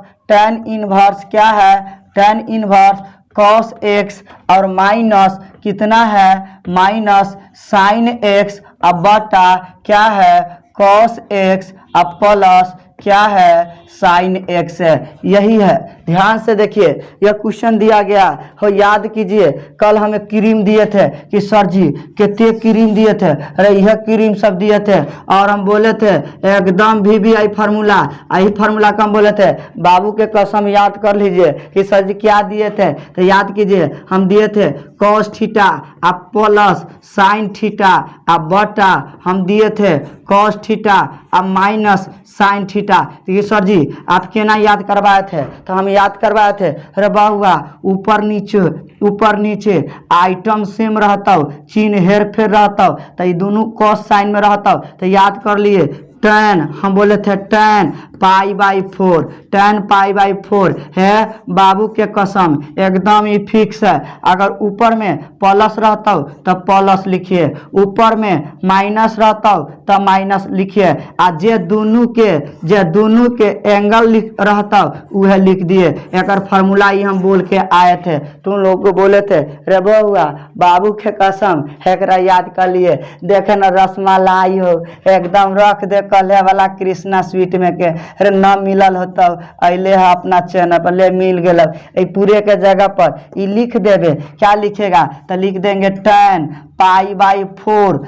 क्या है, tan इनवर्स cos x और माइनस कितना है, माइनस साइन x अब बटा क्या है cos x अब प्लस क्या है साइन एक्स है, यही है। ध्यान से देखिए, यह क्वेश्चन दिया गया हो, याद कीजिए कल हमें क्रीम दिए थे कि सर जी कितने क्रीम दिए थे, अरे यह क्रीम सब दिए थे और हम बोले थे एकदम VBI फार्मूला, यही फार्मूला का हम बोले थे। बाबू के कसम याद कर लीजिए कि सर जी क्या दिए थे, तो याद कीजिए हम दिए थे कॉस थीटा आप प्लस साइन थीटा आप बटा हम दिए थे कॉस थीटा अब माइनस साइन थीटा। देखिए सर जी आप केना याद करवाए थे, तो हम याद करवाए थे, अरे बहुआ ऊपर नीचे आइटम सेम रहता हो, चिन्ह हेर फेर रहता हो, तो ये दोनों कॉस साइन में रहता हो, तो याद कर लिए tan, हम बोले थे tan π/4, tan π/4 है। बाबू के कसम एकदम ही फिक्स है। अगर ऊपर में प्लस रहता हो तो प्लस लिखिए, ऊपर में माइनस रहता हो तो माइनस लिखिए, आ जे दोनों के एंगल रहता हो वह लिख दिए। एक फार्मूला ही हम बोल के आए थे, तुम लोग को बोले थे रे बउआ बाबू के कसम एक याद कर लिए। देखे न रसमलाई हो एकदम रख दे कल्हे वाला कृष्णा स्वीट में के, अरे न मिलल होता अले है अपना चैनल पर ले मिल गल, पूरे के जगह पर ये लिख देवे। क्या लिखेगा, तो लिख देंगे tan π/4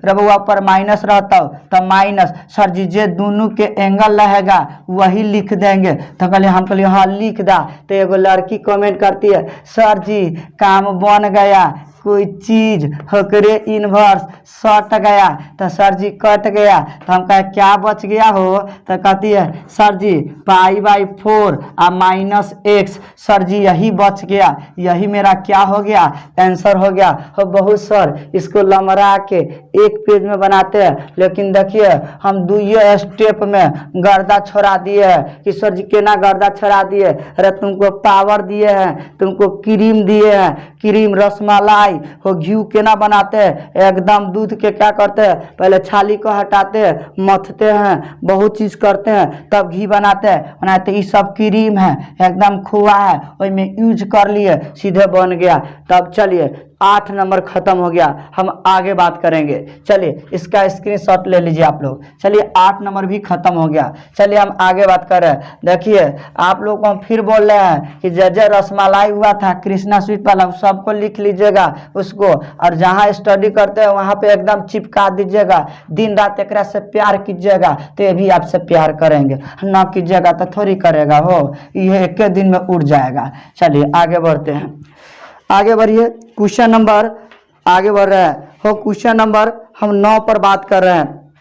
रबुआ पर माइनस रहता हो तो माइनस, सर जी जे दोनों के एंगल रहेगा वही लिख देंगे। तो कहलिए हम कहलिए हाँ लिख दा। तो एगो लड़की कमेंट करती है सर जी काम बन गया, कोई चीज होकरे इनवर्स सट गया, तो सर जी कट गया। तो हम कहे क्या बच गया हो, तो कहती है सर जी π/4 और माइनस एक्स, सर जी यही बच गया, यही मेरा क्या हो गया आंसर हो गया। हो बहुत सर इसको लमरा के एक पेज में बनाते हैं, लेकिन देखिए हम दुइये स्टेप में गर्दा छोड़ा दिए है कि सर जी केना गर्दा छोड़ा दिए, अरे तुमको पावर दिए हैं, तुमको क्रीम दिए हैं, क्रीम रसमलाई हो घी केना बनाते हैं, एकदम दूध के क्या करते हैं पहले छाली को हटाते हैं, मथते हैं, बहुत चीज करते हैं तब घी बनाते हैं। ये सब क्रीम है एकदम खोआ है, उसमें यूज कर लिए सीधे बन गया। तब चलिए 8 नंबर खत्म हो गया, हम आगे बात करेंगे। चलिए इसका स्क्रीनशॉट ले लीजिए आप लोग। चलिए 8 नंबर भी खत्म हो गया, चलिए हम आगे बात कर रहे हैं। देखिए आप लोग को हम फिर बोल रहे हैं कि जैसे रसमलाई हुआ था कृष्णा स्वीट वाला सबको लिख लीजिएगा उसको, और जहाँ स्टडी करते हैं वहाँ पे एकदम चिपका दीजिएगा। दिन रात एक से प्यार कीजिएगा तो ये भी आपसे प्यार करेंगे, ना कीजिएगा तो थोड़ी करेगा, हो ये एक दिन में उड़ जाएगा। चलिए आगे बढ़ते हैं, आगे बढ़िए। क्वेश्चन नंबर आगे बढ़ रहा है हो, क्वेश्चन नंबर हम 9 पर बात कर रहे हैं।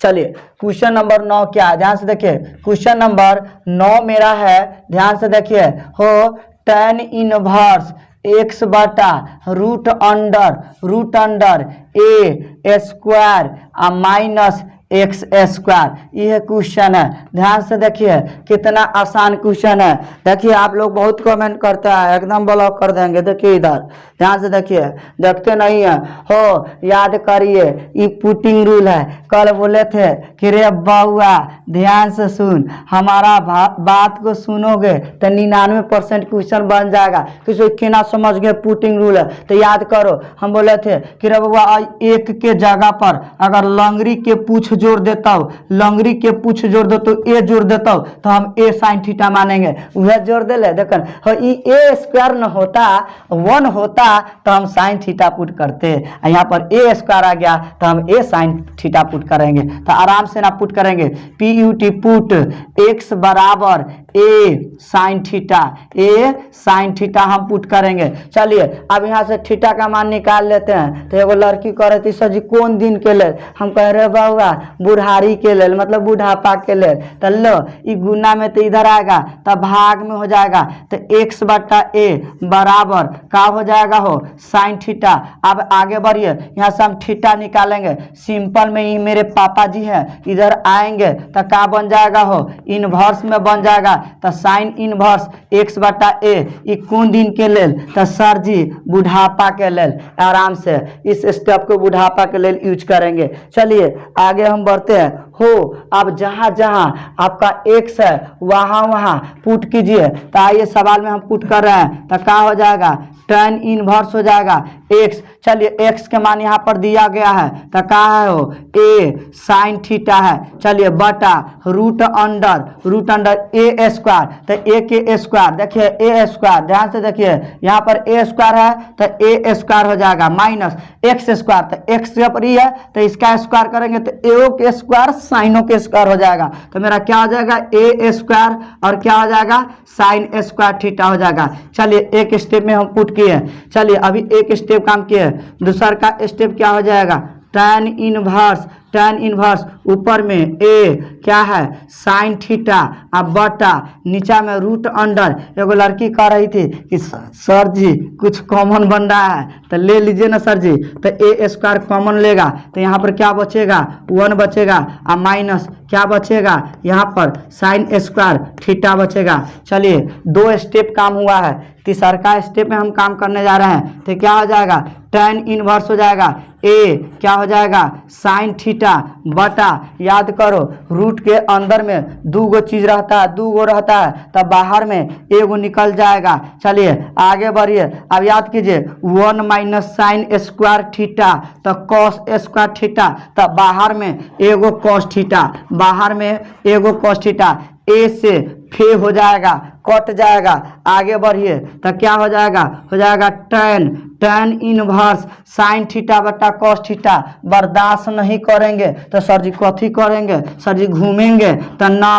चलिए क्वेश्चन नंबर 9 क्या है, ध्यान से देखिए। क्वेश्चन नंबर 9 मेरा है, ध्यान से देखिए हो, tan इनवर्स x बटा root under a square minus x square, यह क्वेश्चन है। ध्यान से देखिए कितना आसान क्वेश्चन है। देखिए आप लोग बहुत कमेंट करते हैं, एकदम ब्लॉक कर देंगे। देखिए इधर ध्यान से देखिए, देखते नहीं है हो, याद करिए ये पुटिंग रूल है। कल बोले थे कि रे बउआ ध्यान से सुन, हमारा बात को सुनोगे तो 99% क्वेश्चन बन जाएगा। किसी के ना समझ गए पुटिंग रूल है तो याद करो, हम बोले थे कि रे बउआ एक के जगह पर अगर लंगरी के पूछ जोड़ देता हूँ, लंगरी के पूछ जोड़ दो तो ए जोड़ देता हूँ, तो हम ए साइन थीटा मानेंगे। वह जोड़ दे ले, देखो ए स्क्वायर न होता 1 होता तो हम साइन थीटा पुट करते, यहाँ पर ए स्क्वायर आ गया तो हम ए साइन थीटा पुट करेंगे। तो आराम से ना पुट करेंगे, PUT पुट x बराबर ए साइन थीटा हम पुट करेंगे। चलिए अब यहाँ से थीटा का मान निकाल लेते हैं। तो एगो लड़की कह रही थी सर जी कौन दिन के लेल, हम कह रहे बाबा बुढ़ारी के लेल, मतलब बुढ़ापा के लेल। तो लो ई गुना में तो इधर आएगा तब भाग में हो जाएगा, तो x बटा ए बराबर का हो जाएगा हो साइन थीटा। अब आगे बढ़िए, यहाँ से हम थीटा निकालेंगे, सिंपल में ही मेरे पापा जी हैं, इधर आएंगे तो का बन जाएगा हो इनवर्स में बन जाएगा, तो साइन इनवर्स x बटा ए ई कौन दिन के लेल, तो सर जी बुढ़ापा के लेल। आराम से इस स्टेप को बुढ़ापा के लेल यूज करेंगे। चलिए आगे हम बढ़ते हैं हो अब जहाँ जहाँ आपका x है वहाँ वहाँ पुट कीजिए। तो आइए सवाल में हम पुट कर रहे हैं, तो क्या हो जाएगा, tan इनवर्स हो जाएगा x। चलिए x के मान यहाँ पर दिया गया है, तो क्या है वो, a साइन थीटा है। चलिए बटा रूट अंडर a स्क्वायर, तो a के स्क्वायर, देखिए a स्क्वायर, ध्यान से देखिए यहाँ पर a स्क्वायर है तो a स्क्वायर हो जाएगा माइनस x स्क्वायर, तो x के ऊपर ही है तो इसका स्क्वायर करेंगे तो a के स्क्वायर साइनों के स्क्वायर हो जाएगा। तो मेरा क्या हो जाएगा, a स्क्वायर और क्या हो जाएगा, साइन स्क्वायर थीटा हो जाएगा। चलिए एक स्टेप में हम पुट किए, चलिए अभी एक स्टेप काम किए, दूसरा का स्टेप क्या हो जाएगा, tan इनवर्स ऊपर में a क्या है साइन थीटा, अब बटा नीचा में रूट अंडर। एगो लड़की कह रही थी कि सर जी कुछ कॉमन बन रहा है, तो ले लीजिए ना सर जी, तो a स्क्वायर कॉमन लेगा तो यहाँ पर क्या बचेगा, 1 बचेगा और माइनस क्या बचेगा, यहाँ पर साइन स्क्वायर थीटा बचेगा। चलिए 2 स्टेप काम हुआ है, तीसरा स्टेप में हम काम करने जा रहे हैं, तो क्या हो जाएगा, tan इनवर्स हो जाएगा a क्या हो जाएगा साइन थीटा बटा, याद करो रूट के अंदर में 2 गो चीज रहता है, 2 गो रहता है, तब बाहर में एगो निकल जाएगा। चलिए आगे बढ़िए, अब याद कीजिए 1 माइनस साइन स्क्वायर थीटा तो कॉस स्क्वायर थीटा, तब बाहर में एगो कॉस थीटा, बाहर में एगो कॉस थीटा, a से फे हो जाएगा, कट जाएगा। आगे बढ़िए तो क्या हो जाएगा tan इनवर्स साइन थीटा बटा कॉस थीटा। बर्दाश्त नहीं करेंगे तो सर जी कथी करेंगे, सर जी घूमेंगे तो ना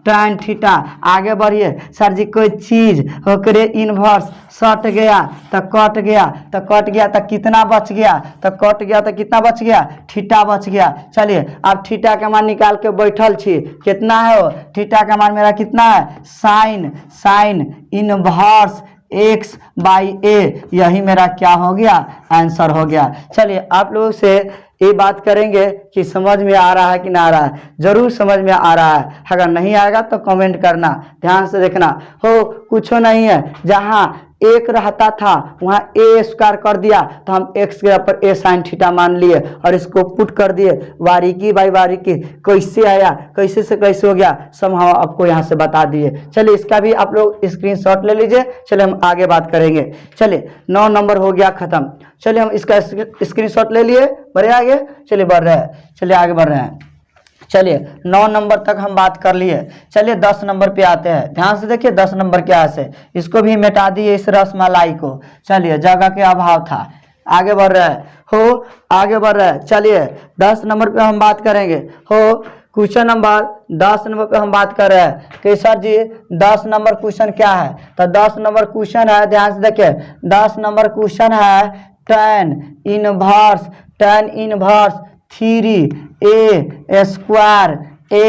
tan थीटा। आगे बढ़िए, सर जी कोई चीज ओकरे इनवर्स सट गया तो कट गया, तो कट गया तो कितना बच गया, तो कट गया तो कितना बच गया, थीटा बच गया। चलिए अब थीटा का मान निकाल के बैठल छी, कितना है वो, थीटा का मान मेरा कितना है, sine inverse x by a, यही मेरा क्या हो गया, आंसर हो गया। चलिए आप लोगों से ये बात करेंगे कि समझ में आ रहा है कि ना आ रहा है, जरूर समझ में आ रहा है, अगर नहीं आएगा तो कमेंट करना, ध्यान से देखना। हो कुछ नहीं है, जहाँ एक रहता था वहाँ a स्क्वायर कर दिया तो हम x के ऊपर a साइन थीटा मान लिए और इसको पुट कर दिए, बारीकी बाई बारीकी कैसे आया, कैसे से कैसे हो गया, सब हम आपको यहाँ से बता दिए। चलिए इसका भी आप लोग स्क्रीनशॉट ले लीजिए। चलिए हम आगे बात करेंगे। चलिए 9 नंबर हो गया खत्म। चलिए हम इसका स्क्रीनशॉट ले लिए, बढ़े आगे, चलिए बढ़ रहे हैं, चलिए आगे बढ़ रहे हैं। चलिए 9 नंबर तक हम बात कर लिए। चलिए 10 नंबर पे आते हैं, ध्यान से देखिए 10 नंबर क्या है, इसको भी मिटा दिए इस रसमलाई को। चलिए जगह के अभाव था, आगे बढ़ रहा है, हो आगे बढ़ रहा है। चलिए 10 नंबर पे हम बात करेंगे, हो क्वेश्चन नंबर 10 नंबर पे हम बात कर रहे हैं कि सर जी 10 नंबर क्वेश्चन क्या है, तो 10 नंबर क्वेश्चन है, ध्यान से देखिए 10 नंबर क्वेश्चन है tan inverse 3a square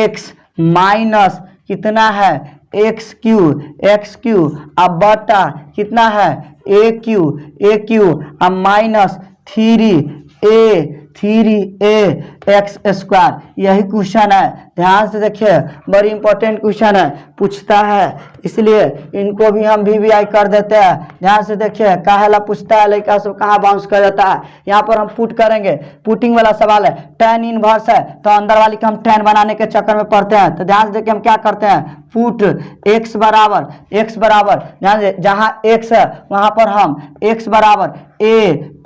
x minus कितना है एक्स क्यू अब बटा कितना है ए क्यू अब माइनस 3a एक्स स्क्वायर, यही क्वेश्चन है। ध्यान से देखिए बड़ी इंपॉर्टेंट क्वेश्चन है, पूछता है, इसलिए इनको भी हम VVI कर देते हैं। ध्यान से देखिए काहेला पूछता है, लड़का सब कहाँ बाउंस कर जाता है। यहाँ पर हम पुट करेंगे, पुटिंग वाला सवाल है, tan इनवर्स है तो अंदर वाली का हम tan बनाने के चक्कर में पड़ते हैं। तो ध्यान से देखिए हम क्या करते हैं, पुट x बराबर ध्यान से जहाँ x है वहाँ पर हम x बराबर a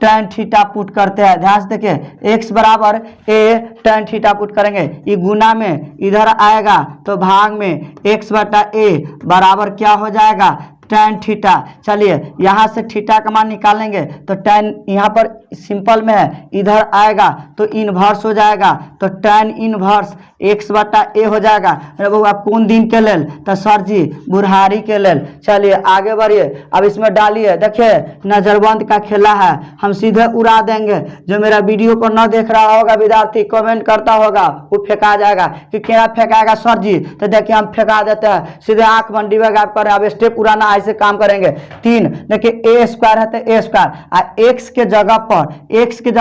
tan थीटा पुट करते हैं। ध्यान से देखिए x बराबर a tan थीटा पुट करेंगे, ये गुना में इधर आएगा तो भाग में x बटा a बराबर क्या हो जाएगा, tan थीटा। चलिए यहाँ से थीटा का मान निकालेंगे तो tan यहाँ पर सिंपल में है, इधर आएगा तो इनवर्स हो जाएगा, तो tan इनवर्स x बटा a हो जाएगा। अरे बउआ कौन दिन के लेल, तो सर जी बुढ़ारी के लेल। चलिए आगे बढ़िए, अब इसमें डालिए, देखिए नजरबंद का खेला है, हम सीधे उड़ा देंगे। जो मेरा वीडियो को न देख रहा होगा विद्यार्थी कमेंट करता होगा वो फेंका जाएगा कि क्या फेंकाएगा सर जी, तो देखिए हम फेंका देते हैं, सीधे आंख मंडी में गायब कर। अब स्टेप उड़ाना से काम करेंगे। 3 देखिए ए स्क्वायर है तो ए स्क्वायर, एक्स के जगह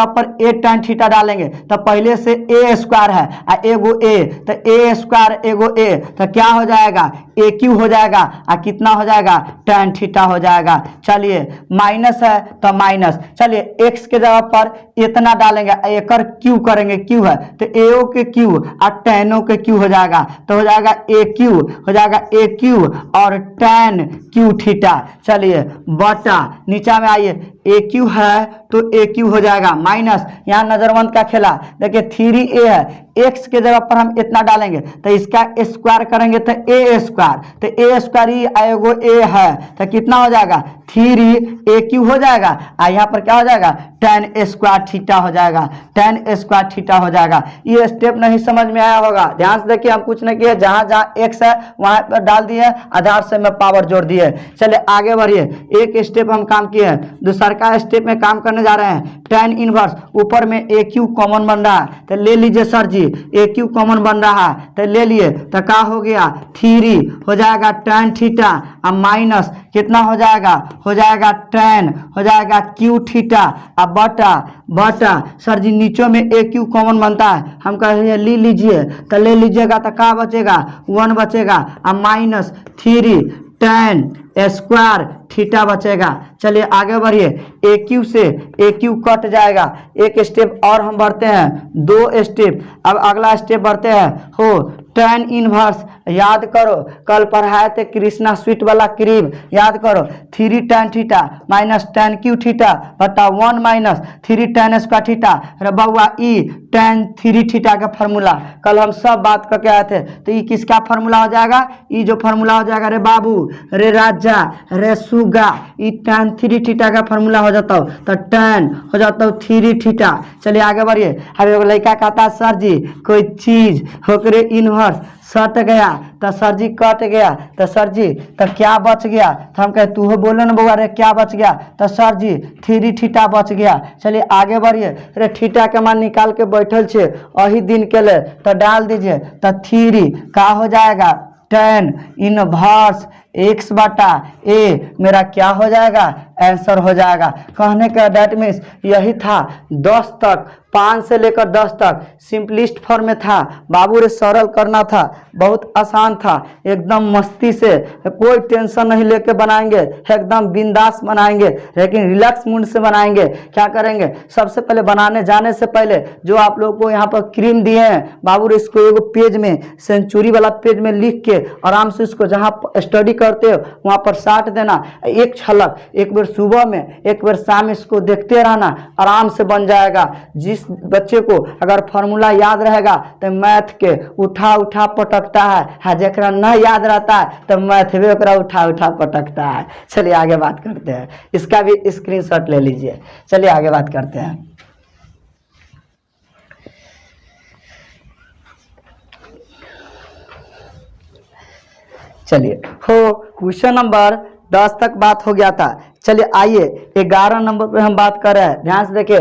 पर ए tan थीटा डालेंगे तो पहले से ए स्क्वायर है एगो ए, तो ए स्क्वायर एगो ए, तो क्या हो जाएगा ए क्यू हो जाएगा कितना हो जाएगा tan थीटा हो जाएगा। चलिए माइनस है तो माइनस, चलिए एक्स के जगह पर इतना डालेंगे, एकर क्यू करेंगे, क्यू है तो एओ के क्यू और टेनो के क्यू हो जाएगा, तो हो जाएगा ए क्यू, हो जाएगा ए क्यू और tan क्यू थीटा। चलिए बटा नीचा में आइए, ए क्यू है तो ए क्यू हो जाएगा माइनस, यहाँ नजरबंद का खेला, देखिए 3a है, एक्स के जगह पर हम इतना डालेंगे तो इसका स्क्वायर करेंगे तो ए स्क्वायर, तो ए स्क्वायर ही एगो ए है तो कितना हो जाएगा 3a क्यू हो जाएगा, यहाँ पर क्या हो जाएगा tan स्क्वायर थीटा हो जाएगा, tan स्क्वायर थीटा हो जाएगा। ये स्टेप नहीं समझ में आया होगा, ध्यान से देखिए, हम कुछ नहीं किए, जहां जहां एक्स है वहां पर डाल दिए, आधार से में पावर जोड़ दिए। चलिए आगे बढ़िए, एक स्टेप हम काम किए हैं, दूसरा का स्टेप में काम करने जा रहे हैं। tan इनवर्स ऊपर में ए क्यू कॉमन बन रहा है तो ले लीजिए सर जी, ए क्यू कॉमन बन रहा है तो ले लिए, तो क्या हो गया 3 हो जाएगा tan थीटा और माइनस कितना हो जाएगा tan हो जाएगा क्यू थीटा अब बटा सर जी नीचे में ए क्यू कॉमन बनता है, हम कह रहे हैं ले लीजिए, तो ले लीजिएगा तो क्या बचेगा 1 बचेगा और माइनस 3 tan स्क्वायर थीटा बचेगा। चलिए आगे बढ़िए, ए क्यू से ए क्यू कट जाएगा, एक स्टेप और हम बढ़ते हैं, 2 स्टेप। अब अगला स्टेप बढ़ते हैं, हो tan इनवर्स याद करो, कल पढ़ाए थे कृष्णा स्वीट वाला क्रीम, याद करो 3 tan theta minus tan Q theta बटा 1 माइनस 3 tan स्क्वायर थीटा, अरे बउआ ई tan 3 थीटा का फार्मूला कल हम सब बात करके आए थे, तो ये किसका फार्मूला हो जाएगा, ये जो फार्मूला हो जाएगा रे बाबू रे राजा रे सुगा, ये tan 3 थीटा का फार्मूला हो जाता हो, तो tan हो जाता हो 3 थीटा। चलिए आगे बढ़िए, अब लड़का कहता है सर जी कोई चीज होकर इनवर्स सट गया तो सर जी कट गया, तो सर जी तो क्या बच गया, तो हम कहे तू हो बोलो ना बउआ रे क्या बच गया, तो सर जी 3 थीटा बच गया। चलिए आगे बढ़िए, अरे थीटा के मान निकाल के बैठल छे अही दिन के लिए, तो डाल दीजिए, तो 3 का हो जाएगा tan इनवर्स एक्स बटा ए, मेरा क्या हो जाएगा आंसर हो जाएगा। कहने का डेट मीन्स यही था 10 तक, 5 से लेकर 10 तक सिंपलिस्ट फॉर्म में था बाबू रे, सरल करना था, बहुत आसान था, एकदम मस्ती से, कोई टेंशन नहीं लेके बनाएंगे, एकदम बिंदास बनाएंगे, लेकिन रिलैक्स मूड से बनाएंगे। क्या करेंगे, सबसे पहले बनाने जाने से पहले जो आप लोगों को यहाँ पर क्रीम दिए हैं बाबू रे, इसको एगो पेज में सेंचुरी वाला पेज में लिख के आराम से इसको जहाँ स्टडी करते हो वहाँ पर साट देना, एक झलक, एक बार सुबह में एक बार शाम इसको देखते रहना, आराम से बन जाएगा। जिस बच्चे को अगर फार्मूला याद रहेगा तो मैथ के उठा उठा पटकता है, जरा न याद रहता है तो मैथ भी उठा उठा पटकता है। चलिए आगे बात करते हैं, इसका भी स्क्रीनशॉट ले लीजिए। चलिए आगे बात करते हैं, चलिए हो क्वेश्चन नंबर 10 तक बात हो गया था। चलिए आइए 11 नंबर पे हम बात कर रहे हैं, ध्यान से देखिए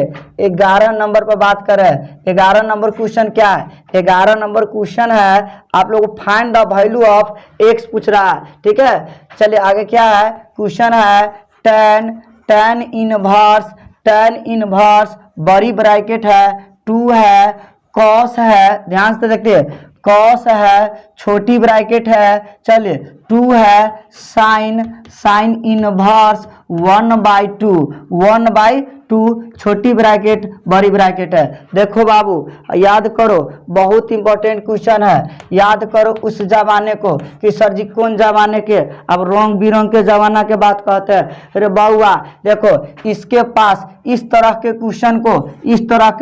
11 नंबर पर बात कर रहे हैं। 11 नंबर क्वेश्चन क्या है, 11 नंबर क्वेश्चन है आप लोग find the value of x पूछ रहा है, ठीक है। चलिए आगे क्या है, क्वेश्चन है tan इनवर्स बड़ी ब्रैकेट है 2 है, कॉस है, ध्यान से देखिए कॉस है, छोटी ब्रैकेट है, चलिए 2 है, साइन इनवर्स 1/2 छोटी ब्रैकेट बड़ी ब्रैकेट है। देखो बाबू याद करो, बहुत इंपॉर्टेंट क्वेश्चन है, याद करो उस जमाने को कि सर जी कौन जमाने के, अब रंग बिरंग के जमाना के बात कहते हैं। अरे बाबुआ देखो इसके पास इस तरह के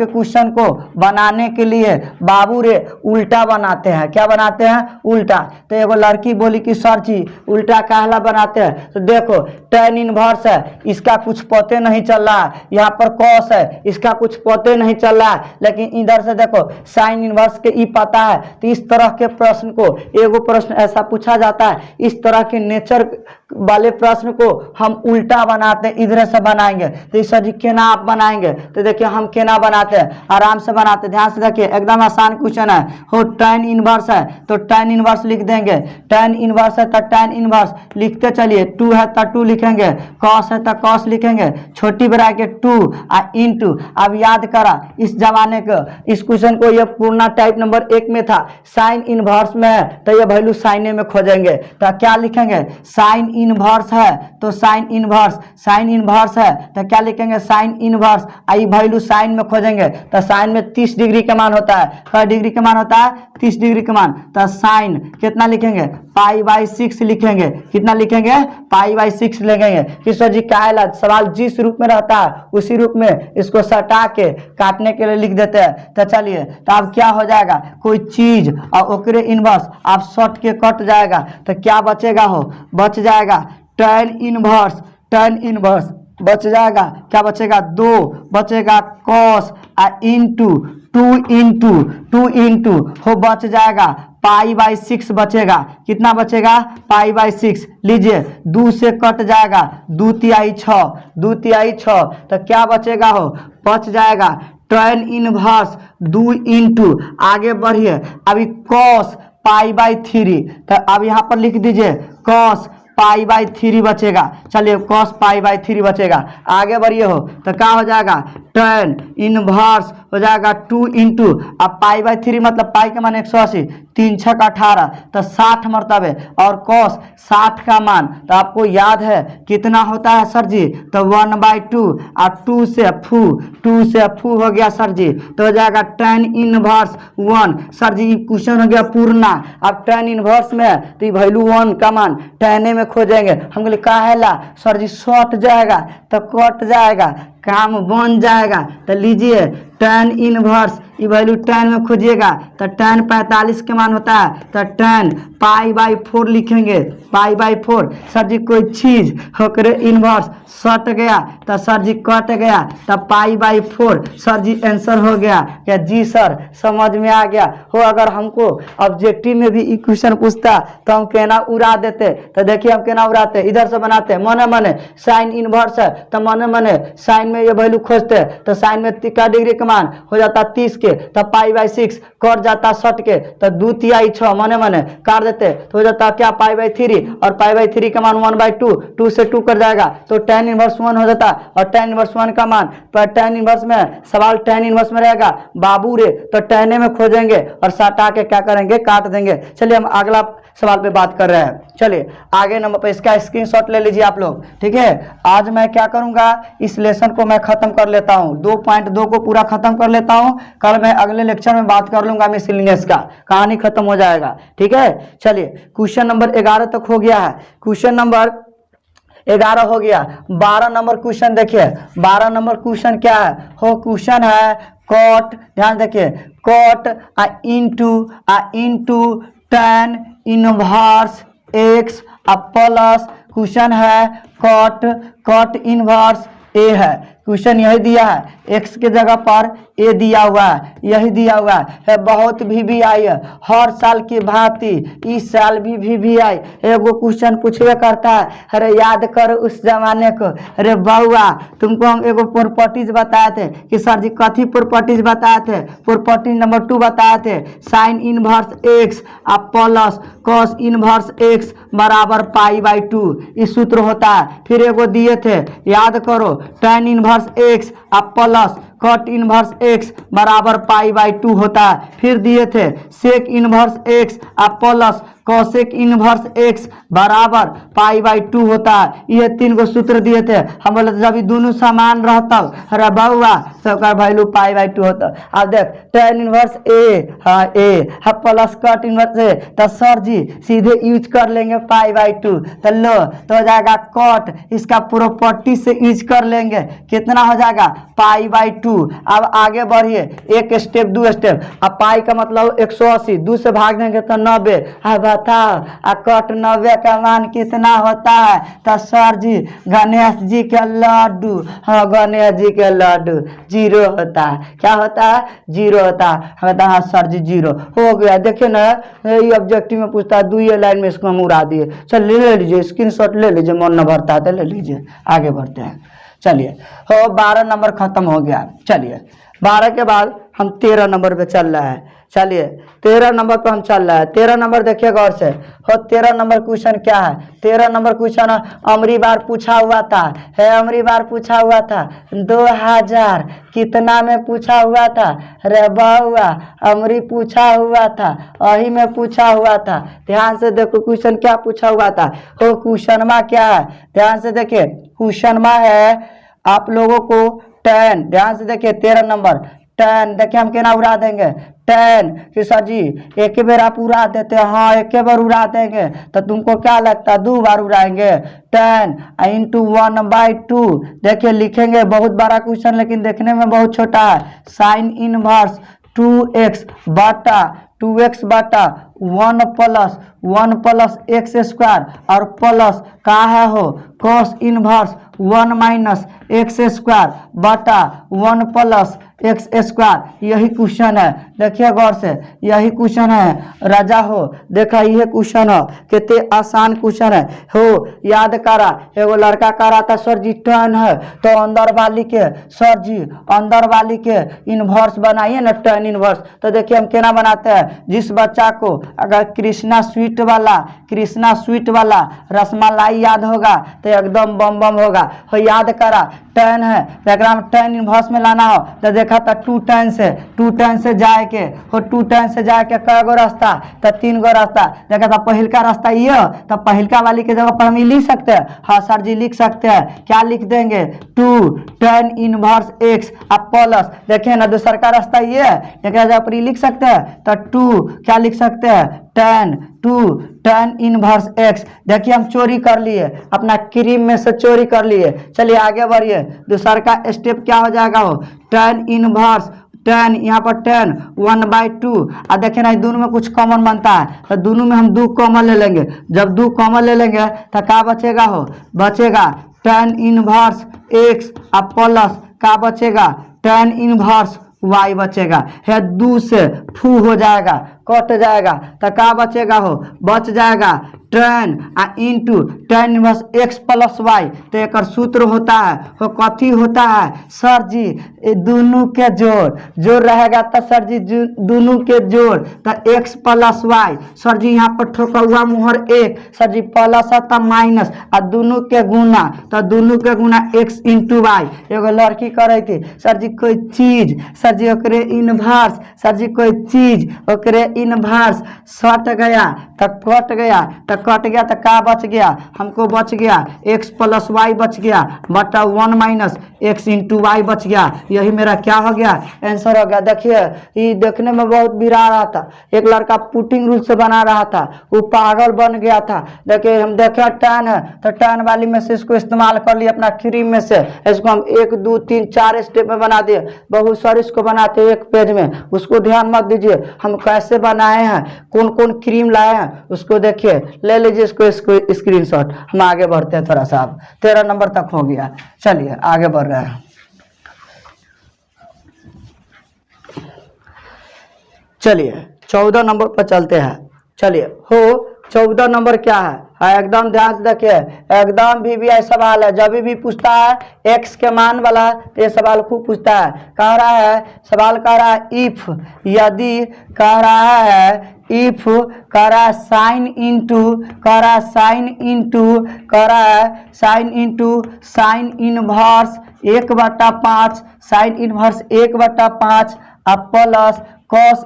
क्वेश्चन को बनाने के लिए बाबू रे उल्टा बनाते हैं। क्या बनाते हैं, उल्टा। तो एगो लड़की बोली कि सर जी उल्टा काहला बनाते हैं, तो देखो tan इनवर्स है, इसका कुछ पते नहीं चल रहा है, यहाँ पर कॉस है, इसका कुछ पते नहीं चल रहा है, लेकिन इधर से देखो साइन इनवर्स के ई पता है। तो इस तरह के प्रश्न को, एगो प्रश्न ऐसा पूछा जाता है, इस तरह के नेचर वाले प्रश्न को हम उल्टा बनाते हैं, इधर से बनाएंगे। तो सर जी केना आप बनाएंगे, तो देखिए हम केना बनाते हैं, आराम से बनाते हैं, ध्यान से देखिए, एकदम आसान क्वेश्चन है। हो tan इनवर्स है तो tan इनवर्स लिख देंगे, tan इनवर्स है तो tan इनवर्स लिखते चलिए, 2 है तो 2 लिखेंगे, cos है तो cos लिखेंगे, छोटी ब्रैकेट 2 इंटू। अब याद करा इस जमाने को, इस क्वेश्चन को ये पूर्णा टाइप नंबर 1 में था, साइन इनवर्स में है तो ये वैल्यू साइने में खोजेंगे। तो क्या लिखेंगे, साइन इनवर्स है तो साइन इनवर्स, साइन इनवर्स है तो क्या लिखेंगे, sine inverse. I value sign में खोजेंगे तो साइन में 30 डिग्री का मान होता है, क्या डिग्री का मान होता है, 30 डिग्री का मान। तो साइन कितना लिखेंगे, π/6 लिखेंगे, कितना लिखेंगे, π/6 लिखेंगे। कि सर जी क्या है, सवाल जिस रूप में रहता है उसी रूप में इसको सटा के काटने के लिए लिख देते हैं। तो चलिए, तो अब क्या हो जाएगा, कोई चीज और ओकरे इनवर्स आप शॉर्ट के कट जाएगा तो क्या बचेगा, हो बच जाएगा tan इनवर्स, tan इनवर्स बच जाएगा, क्या बचेगा, 2 बचेगा cos इंटू 2 इंटू हो बच जाएगा π/6 बचेगा, कितना बचेगा, π/6। लीजिए 2 से कट जाएगा, 2 तिहाई 6, 2 तिहाई 6 तो क्या बचेगा, हो बच जाएगा tan इनवर्स 2 इंटू, आगे बढ़िए अभी cos π/3, तो अब यहाँ पर लिख दीजिए cos π/3 बचेगा। चलिए cos π/3 बचेगा, आगे बढ़िए हो तो क्या हो जाएगा, tan इनवर्स हो जाएगा 2 इंटू, अब π/3 मतलब पाई का मान 180, 3 × 6 = 18 तो 60 मरतबे, और cos 60 का मान तो आपको याद है कितना होता है सर जी, तो 1/2 और 2 से फू हो गया सर जी, तो हो जाएगा tan इनवर्स 1। सर जी क्वेश्चन हो गया पूर्णा, अब tan इनवर्स में तो वैल्यू 1 का मान tan में खोजेंगे। हम बोले कहा है ला सर जी शॉर्ट जाएगा तो कट जाएगा, काम बन जाएगा। तो लीजिए tan इनवर्स ये वैल्यू tan में खोजिएगा तो tan 45 के मान होता है, तो tan π/4 लिखेंगे, π/4। सर जी कोई चीज होकर इनवर्स सट गया तो सर जी कट गया तो π/4 सर जी आंसर हो गया। क्या जी सर समझ में आ गया हो। अगर हमको ऑब्जेक्टिव में भी क्वेश्चन पूछता तो हम कहना उड़ा देते। तो देखिए हम कहना उड़ाते, इधर से बनाते मने मने साइन इनवर्स है तो मने मने साइन में ये वैल्यू खोजते, तो साइन में क्या डिग्री का मान हो जाता 30 के, तो π/6 कट जाता 60 के, तो 2 तिहाई 6 मने मने काट देते तो हो जाता क्या π/3, और π/3 का मान 1/2, 2 से 2 कर जाएगा तो tan इनवर्स 1 हो जाता। और tan इनवर्स 1 का मान पर tan इनवर्स में सवाल tan इनवर्स में रहेगा बाबू रे, तो tan में खोजेंगे और सटा के क्या करेंगे, काट देंगे। चलिए हम अगला सवाल पे बात कर रहे हैं। चलिए आगे नंबर पे इसका स्क्रीनशॉट ले लीजिए आप लोग, ठीक है। आज मैं क्या करूंगा, इस लेसन को मैं खत्म कर लेता हूं, 2.2 को पूरा खत्म कर लेता हूं। कल मैं अगले लेक्चर में बात कर लूंगा मिसलिनियस का, कहानी खत्म हो जाएगा, ठीक है। चलिए क्वेश्चन नंबर 11 तक हो गया है, क्वेश्चन नंबर 11 हो गया। 12 नंबर क्वेश्चन देखिए, 12 नंबर क्वेश्चन क्या है, हो क्वेश्चन है कॉट, ध्यान देखिए, cot into tan inverse x plus question है कॉट इनवर्स a है। क्वेश्चन यही दिया है, x के जगह पर a दिया हुआ है, यही दिया हुआ है। बहुत VVI है, हर साल की भांति इस साल भी VVI एगो क्वेश्चन पूछवे करता है। अरे याद कर उस जमाने को, अरे बउआ तुमको हम एगो प्रॉपर्टीज बताए थे कि सर जी कथी प्रॉपर्टीज बताए थे, प्रॉपर्टी नंबर 2 बताए थे, sine inverse x plus cos inverse x बराबर π/2 इस सूत्र होता है। फिर एगो दिए थे, याद करो, tan inverse x plus cot inverse x बराबर π/2 होता है। फिर दिए थे sec inverse x plus cosec inverse x बराबर π/2 होता है। ये 3 गो सूत्र दिए थे। हम बोले जब ये दोनों समान रहता, अरे बउआ तो वैल्यू π/2 होता। अब देख tan inverse a plus cot inverse a, तो सर जी सीधे यूज कर लेंगे π/2, तो लो तो हो जाएगा कॉट, इसका प्रॉपर्टी से यूज कर लेंगे, कितना हो जाएगा π/2। अब आगे बढ़िए, एक स्टेप 2 स्टेप। अब पाई का मतलब 180, 2 से भाग देंगे तो 90, बताओ कट 90 का मान कितना होता है? तो सर जी गणेश जी के लड्डू, हाँ गणेश जी के लड्डू 0 होता है। क्या होता है? 0 होता है। हम कहते हैं हाँ सर जी 0 हो गया। देखिए ना ये ऑब्जेक्टिव में पूछता है, 2 लाइन में इसको हम उड़ा दिए। चल ले लीजिए, स्क्रीनशॉट ले लीजिए, मन न भरता है तो ले लीजिए। आगे बढ़ते हैं। चलिए हो 12 नंबर खत्म हो गया। चलिए 12 के बाद हम 13 नंबर पे चल रहा है। चलिए 13 नंबर पर हम चल रहा है। 13 नंबर देखिए गौर से। हो 13 नंबर क्वेश्चन क्या है? 13 नंबर क्वेश्चन अमरी बार पूछा हुआ था। है अमरी बार पूछा हुआ था 2000 कितना में पूछा हुआ था? रे बउआ अमरी पूछा हुआ था, अही में पूछा हुआ था। ध्यान से देखो क्वेश्चन क्या पूछा हुआ था। हो क्वेश्चनमा क्या है? ध्यान से देखिए क्वेश्चनमा है आप लोगों को 10। ध्यान से देखिए 13 नंबर 10। देखिए हम क्या उड़ा देंगे 10 कि सर जी एक बार आप उड़ा देते हैं। हाँ एक बार उड़ा देंगे तो तुमको क्या लगता है 2 बार उड़ाएंगे। 10 इंटू 1/2। देखिए लिखेंगे बहुत बड़ा क्वेश्चन लेकिन देखने में बहुत छोटा है। साइन इनवर्स 2x बटा 2x बटा 1 प्लस x स्क्वायर और प्लस का है हो cos inverse 1 minus x square बटा 1 प्लस x स्क्वायर। यही क्वेश्चन है। देखिए गौर से यही क्वेश्चन है राजा हो। देखा यह क्वेश्चन हो कितने आसान क्वेश्चन है। हो याद करा एगो लड़का करा था सर जी 10 है तो अंदर वाली के सर जी अंदर वाली के इनवर्स बनाइए ना 10 इनवर्स। तो देखिए हम क्या बनाते हैं। जिस बच्चा को अगर कृष्णा स्वीट वाला रसमलाई याद होगा तो एकदम बम बम होगा। हो याद करा 10 है तो अगर हम 10 इनवर्स में लाना हो तो देखा था 2 10 से जाए के हो 2 10 से जाए के कै गो रास्ता? तो 3 गो रास्ता। देखा था पहिलका रास्ता ये तो पहिलका वाली के जगह पर हम लिख सकते हैं। हाँ सर जी लिख सकते हैं। क्या लिख देंगे 2 10 इनवर्स x अब प्लस। देखिए ना दूसरा का रास्ता ये है एक जगह पर लिख सकते हैं तो 2 क्या लिख सकते हैं 10 इनवर्स x। देखिए हम चोरी कर लिए अपना क्रीम में से चोरी कर लिए। चलिए आगे बढ़िए। दूसरा का स्टेप क्या हो जाएगा हो 10 इनवर्स 10 यहाँ पर 10 1/2। अब देखिए ना दोनों में कुछ कॉमन बनता है तो दोनों में हम 2 कॉमन ले लेंगे। जब 2 कॉमन ले लेंगे तो क्या बचेगा हो? बचेगा 10 इनवर्स x अब प्लस क्या बचेगा 10 इनवर्स y बचेगा। है 2 से फू हो जाएगा कट जाएगा तो क्या बचेगा हो? बच जाएगा 10 into 10 inverse x plus y। तो एक सूत्र होता है वो कथी होता है सर जी दोनों के जोड़ रहेगा तो सर जी दोनों के जोड़ तो x प्लस y। सर जी यहाँ पर ठोका हुआ मुहर 1 सर जी प्लस है तो माइनस और दोनों के गुना तो दोनों के गुना x इंटू y। एगो लड़की करे थी सर जी कोई चीज सर जी ओकरे इनवर्स सर जी कोई चीज ओकरे इनवर्स सट गया तो कट गया तो क्या बच गया? हमको बच गया x प्लस वाई बच गया बटा 1 माइनस x इंटू वाई बच गया। यही मेरा क्या हो गया? आंसर हो गया। देखिए ये देखने में बहुत बिरा रहा था। एक लड़का पुटिंग रूल से बना रहा था वो पागल बन गया था। देखिए हम देखे 10 है तो 10 वाली में से इसको इस्तेमाल कर लिया अपना क्रीम में से। इसको हम 1 2 3 4 स्टेप में बना दिए। बहुत सारे इसको बनाते हैं एक पेज में, उसको ध्यान मत दीजिए हम कैसे बनाए हैं कौन कौन क्रीम लाए हैं उसको देखिए ले लीजिए इसको स्क्रीनशॉट। हम आगे बढ़ते हैं थोड़ा सा। 13 नंबर तक हो गया। चलिए आगे बढ़ रहे हैं। चलिए 14 नंबर पर चलते हैं। चलिए हो 14 नंबर क्या है? एकदम ध्यान से देखिए एकदम VVI सवाल है। जब भी पूछता है x के मान वाला तो ये सवाल खूब पूछता है। कह रहा है सवाल कह रहा है इफ यदि कह रहा है इफ कह रहा है साइन इंटू कह रहा है sine into sine inverse 1/5 sine inverse 1/5 अब प्लस कॉस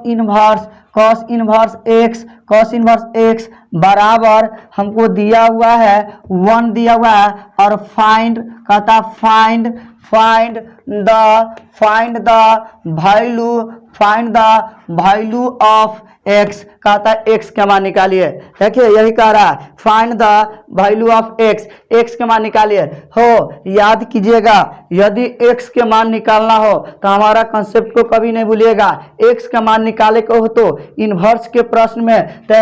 इनवर्स x बराबर हमको दिया हुआ है 1 दिया हुआ है और फाइंड कहता find the value of x, कहता है x का मान निकालिए। देखिए यही कह रहा है find the value of x का मान निकालिए। हो याद कीजिएगा, यदि x के मान निकालना हो तो हमारा कंसेप्ट को कभी नहीं भूलिएगा। x का मान निकाले को हो तो इन्वर्स के प्रश्न में तो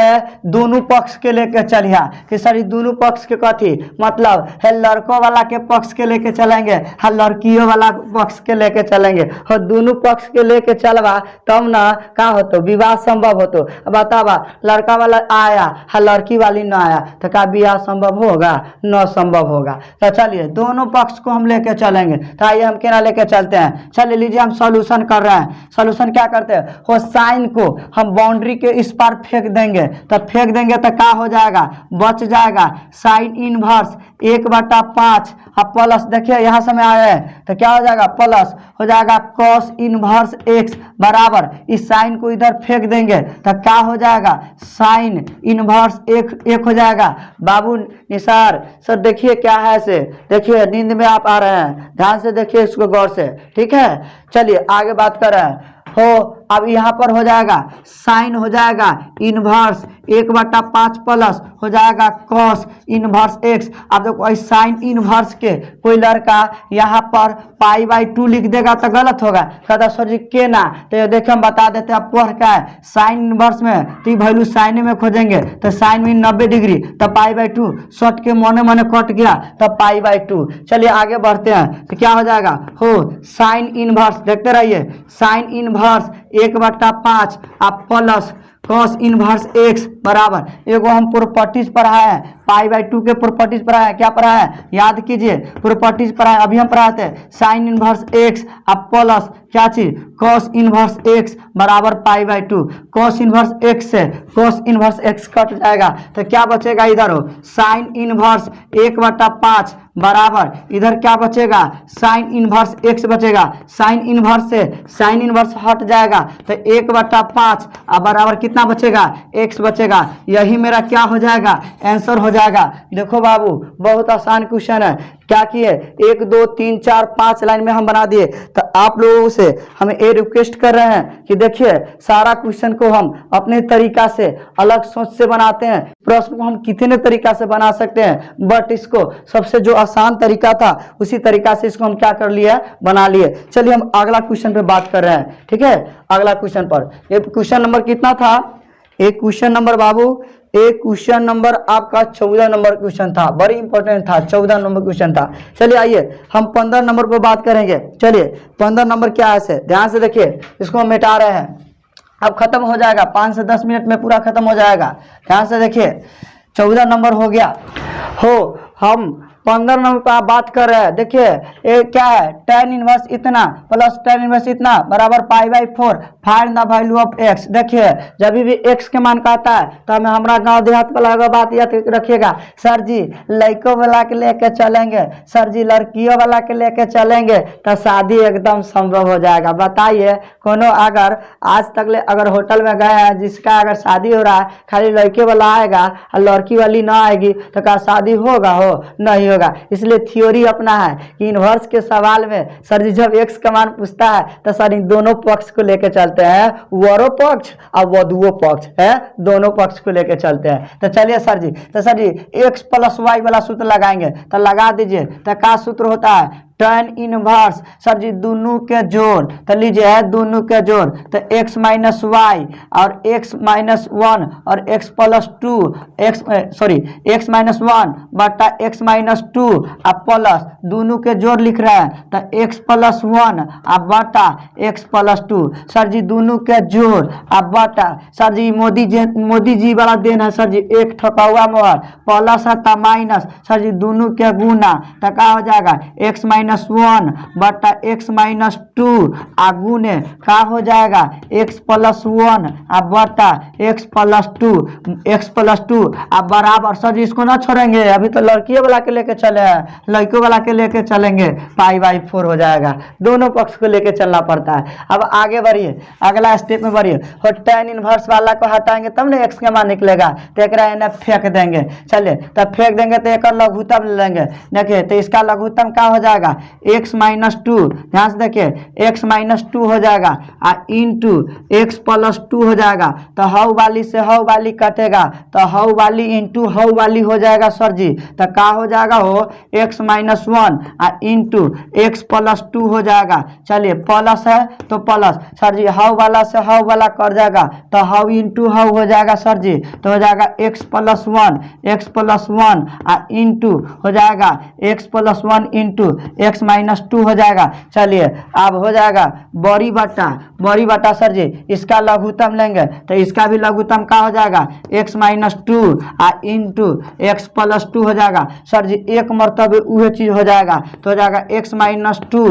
दोनों पक्ष के लेके चलिए कि सर दोनों पक्ष के कथी मतलब है, लड़कों वाला के पक्ष के लेके चलेंगे, है लड़कियों वाला पक्ष के लेके चलेंगे। और दोनों पक्ष के लेके चलवा तब ना का होतो विवाह संभव होतो। बतावा लड़का वाला आया है लड़की वाली ना आया तो क्या विवाह संभव होगा? न संभव होगा। तो चलिए दोनों पक्ष को हम लेके चलेंगे। तो आइए हम क्या लेके चलते हैं। चलिए लीजिए हम सॉल्यूशन कर रहे हैं। सॉल्यूशन क्या करते हैं, वो साइन को हम बाउंड्री के इस पार फेंक देंगे। तो फेंक देंगे तो क्या हो जाएगा, बच जाएगा साइन इनवर्स 1/5 अब प्लस, देखिए यहाँ से में आया है तो क्या हो जाएगा, प्लस हो जाएगा कॉस इनवर्स x बराबर इस साइन को इधर फेंक देंगे तो क्या हो जाएगा, साइन इनवर्स एक हो जाएगा। बाबू निसार सर देखिए क्या है से, देखिए नींद में आप आ रहे हैं, ध्यान से देखिए इसको गौर से, ठीक है। चलिए आगे बात कर रहे हैं। हो अब यहाँ पर हो जाएगा साइन हो जाएगा इनवर्स 1/5 प्लस हो जाएगा कॉस इनवर्स x। अब देखो साइन इनवर्स के कोई लड़का यहाँ पर π/2 लिख देगा तो गलत होगा, कहता सर जी के ना, तो देखिए हम बता देते हैं पढ़ का है साइन इनवर्स में तो वैल्यू साइन में खोजेंगे तो साइन में 90 डिग्री तो π/2 शॉर्ट के मने मने कट गया तो π/2। चलिए आगे बढ़ते हैं तो क्या हो जाएगा, हो साइन इनवर्स देखते रहिए साइन इनवर्स 1/5 आप प्लस कॉस इनवर्स x बराबर एगो हम प्रॉपर्टीज पढ़ा है π/2 के प्रॉपर्टीज पढ़ा है, क्या पढ़ा है याद कीजिए, प्रॉपर्टीज पढ़ा है। अभी हम पढ़ाते हैं साइन इनवर्स x अब प्लस क्या चीज कॉस इनवर्स x बराबर π/2। कॉस इनवर्स x से कॉस इनवर्स x कट जाएगा तो क्या बचेगा, इधर हो साइन इनवर्स 1/5 बराबर इधर क्या बचेगा, साइन इनवर्स x बचेगा। साइन इनवर्स से साइन इनवर्स हट जाएगा तो 1/5 अब बराबर कितना बचेगा, x बचेगा। यही मेरा क्या हो जाएगा, आंसर हो जाएगा। देखो बाबू बहुत आसान क्वेश्चन है, क्या किए 1 2 3 4 5 लाइन में हम बना दिए। तो आप लोगों से हम ये रिक्वेस्ट कर रहे हैं कि देखिए सारा क्वेश्चन को हम अपने तरीका से अलग सोच से बनाते हैं। प्रश्न को हम कितने तरीका से बना सकते हैं, बट इसको सबसे जो आसान तरीका था उसी तरीका से इसको हम क्या कर लिए, बना लिए। चलिए हम अगला क्वेश्चन पे बात कर रहे हैं, ठीक है। अगला क्वेश्चन पर ये क्वेश्चन नंबर कितना था, एक क्वेश्चन नंबर बाबू एक क्वेश्चन नंबर आपका 14 नंबर क्वेश्चन था, बड़ी इंपॉर्टेंट था, 14 नंबर क्वेश्चन था। चलिए आइए हम 15 नंबर पर बात करेंगे। चलिए 15 नंबर क्या है, ध्यान से देखिए, इसको हम मिटा रहे हैं, अब खत्म हो जाएगा 5 से 10 मिनट में पूरा खत्म हो जाएगा। ध्यान से देखिए 14 नंबर हो गया। हो हम 15 नंबर पर आप बात कर रहे हैं, देखिए ये क्या है, tan इनवर्स इतना प्लस tan इनवर्स इतना बराबर π/4 find the value of x। देखिए जब भी x के मान कहता है तो हमें हमारा गांव देहात वाला बात याद रखिएगा, सर जी लड़कों वाला के लेके चलेंगे, सर जी लड़कियों वाला के लेके चलेंगे तो शादी एकदम संभव हो जाएगा। बताइए कोनो अगर आज तक ले अगर होटल में गए हैं जिसका अगर शादी हो रहा है खाली लड़के वाला आएगा और लड़की वाली ना आएगी तो क्या शादी होगा, हो नहीं होगा। इसलिए थ्योरी अपना है कि इनवर्स के सवाल में सर जी जब x का मान पूछता है तो सर इन दोनों पक्ष को लेकर चलते हैं, वरो पक्ष और वधुओ पक्ष है, दोनों पक्ष को लेकर चलते हैं। तो चलिए सर जी, तो सर जी x + y वाला सूत्र लगाएंगे तो लगा दीजिए। तो क्या सूत्र होता है, tan इनवर्स सर जी दोनों के जोड़, तो लीजिए है दोनों के जोड़ तो x - y और x - 1 और x + 2 x 1 बटा x - 2 अब प्लस दोनों के जोड़ लिख रहे हैं तो x + 1 अब बटा x + 2। सर जी दोनों के जोड़ अब बटा, सर जी मोदी जी वाला देन है सर जी, एक ठोका हुआ मोहर प्लस है तो माइनस, सर जी दोनों के गुना तो क्या हो जाएगा x - 1 बटा x - 2 गुने क्या हो जाएगा x + 1 अब बटा x + 2 अब बराबर, सर जी इसको ना छोड़ेंगे, अभी तो लड़कियों वाला के लेके चले हैं, लड़कों वाला के लेके चलेंगे π/4 हो जाएगा। दोनों पक्ष को लेके चलना पड़ता है। अब आगे बढ़िए, अगला स्टेप में बढ़िए, और tan इनवर्स वाला को हटाएंगे तब ना x का मान निकलेगा, तो एक ना फेंक देंगे। चलिए तब फेंक देंगे तो एक लघुत्तम ले लेंगे। देखिए तो इसका लघुत्तम क्या हो जाएगा, x माइनस टू, ध्यान से देखिए x माइनस टू हो जाएगा इंटू x प्लस टू हो जाएगा। तो हाउ वाली से हाउ वाली कटेगा तो हाउ वाली इंटू हाउ वाली हो जाएगा सर जी। तो का हो जाएगा हो x minus one into x plus two हो जाएगा। चलिए प्लस है तो प्लस सर जी, हाउ वाला से हाउ वाला कर जाएगा तो हाउ इंटू हाउ हो जाएगा सर जी। तो हो जाएगा x प्लस वन इंटू हो जाएगा x plus one into x minus two हो जाएगा। चलिए अब हो जाएगा बड़ी बटा सर जी, इसका लघुत्तम लेंगे तो इसका भी लघुत्तम का हो जाएगा x minus two into x plus two हो जाएगा सर जी। एक मरतबे वह चीज हो जाएगा तो हो जाएगा x minus two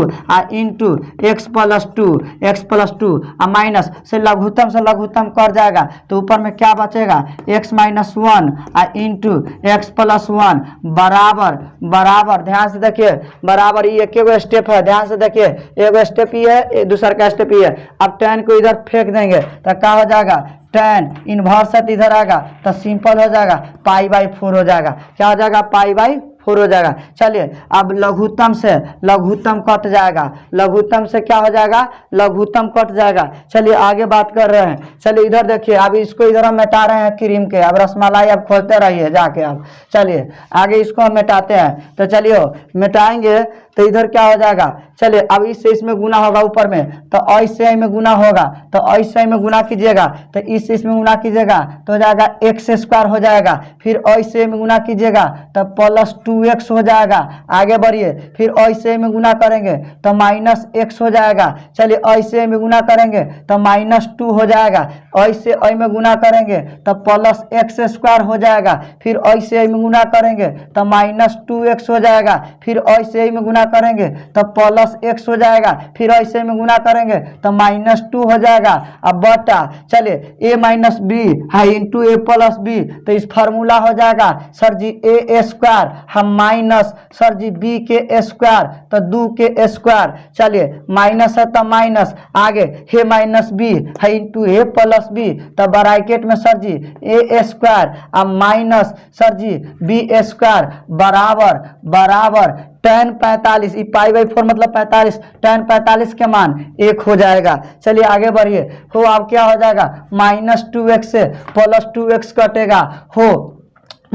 into x plus two minus से लघुत्तम कर जाएगा तो ऊपर में क्या बचेगा x minus one into x plus one बराबर ध्यान से देखिए बराबर, ये एक स्टेप है, ध्यान से देखिए एक स्टेप ही है, दूसरा का स्टेप ही है। अब टेन को इधर फेंक देंगे तो क्या हो जाएगा टेन इनवर्स इधर आएगा तो सिंपल हो जाएगा पाई बाई फोर हो जाएगा। क्या हो जाएगा पाई बाई फोर हो जाएगा। चलिए अब लघुत्तम से लघुत्तम कट जाएगा, लघुत्तम से क्या हो जाएगा लघुत्तम कट जाएगा। चलिए आगे बात कर रहे हैं। चलिए इधर देखिए अब इसको इधर हम मिटा रहे हैं क्रीम के, अब रसमलाई अब खोलते रहिए जाके। अब चलिए आगे इसको हम मिटाते हैं। तो चलिए मिटाएंगे तो इधर क्या हो जाएगा, चलिए अब इससे इसमें गुना होगा ऊपर में तो ऐसे में गुना होगा तो ऐसे में गुना कीजिएगा तो इसमें गुना कीजिएगा तो हो जाएगा एक्स स्क्वायर हो जाएगा। फिर ऐसे में गुना कीजिएगा तो प्लस 2x हो जाएगा। आगे बढ़िए, फिर ऐसे में गुना करेंगे तो माइनस x हो जाएगा। चलिए ऐसे में गुना करेंगे तो माइनस 2 हो जाएगा। ऐसे में गुना करेंगे तो प्लस एक्स स्क्वायर हो जाएगा। फिर ऐसे में गुना करेंगे तो माइनस 2x हो जाएगा। फिर ऐसे में गुना करेंगे तो प्लस x हो जाएगा। फिर ऐसे में गुना करेंगे तो माइनस 2 हो जाएगा। अब बटा चलिए a माइनस बी है इंटू ए प्लस बी, तो इस फार्मूला हो जाएगा सर जी ए स्क्वायर हम माइनस सर जी बी के स्क्वायर तो 2 के स्क्वायर। चलिए माइनस है तो माइनस आगे हे माइनस बी है इंटू ए प्लस बी तो ब्रैकेट में सर जी ए स्क्वायर अब minus sir ji B square बराबर tan 45, पाई बाई फोर मतलब 45, tan 45 के मान 1 हो जाएगा। चलिए आगे बढ़िए, हो अब क्या हो जाएगा माइनस 2x से प्लस 2x कटेगा, हो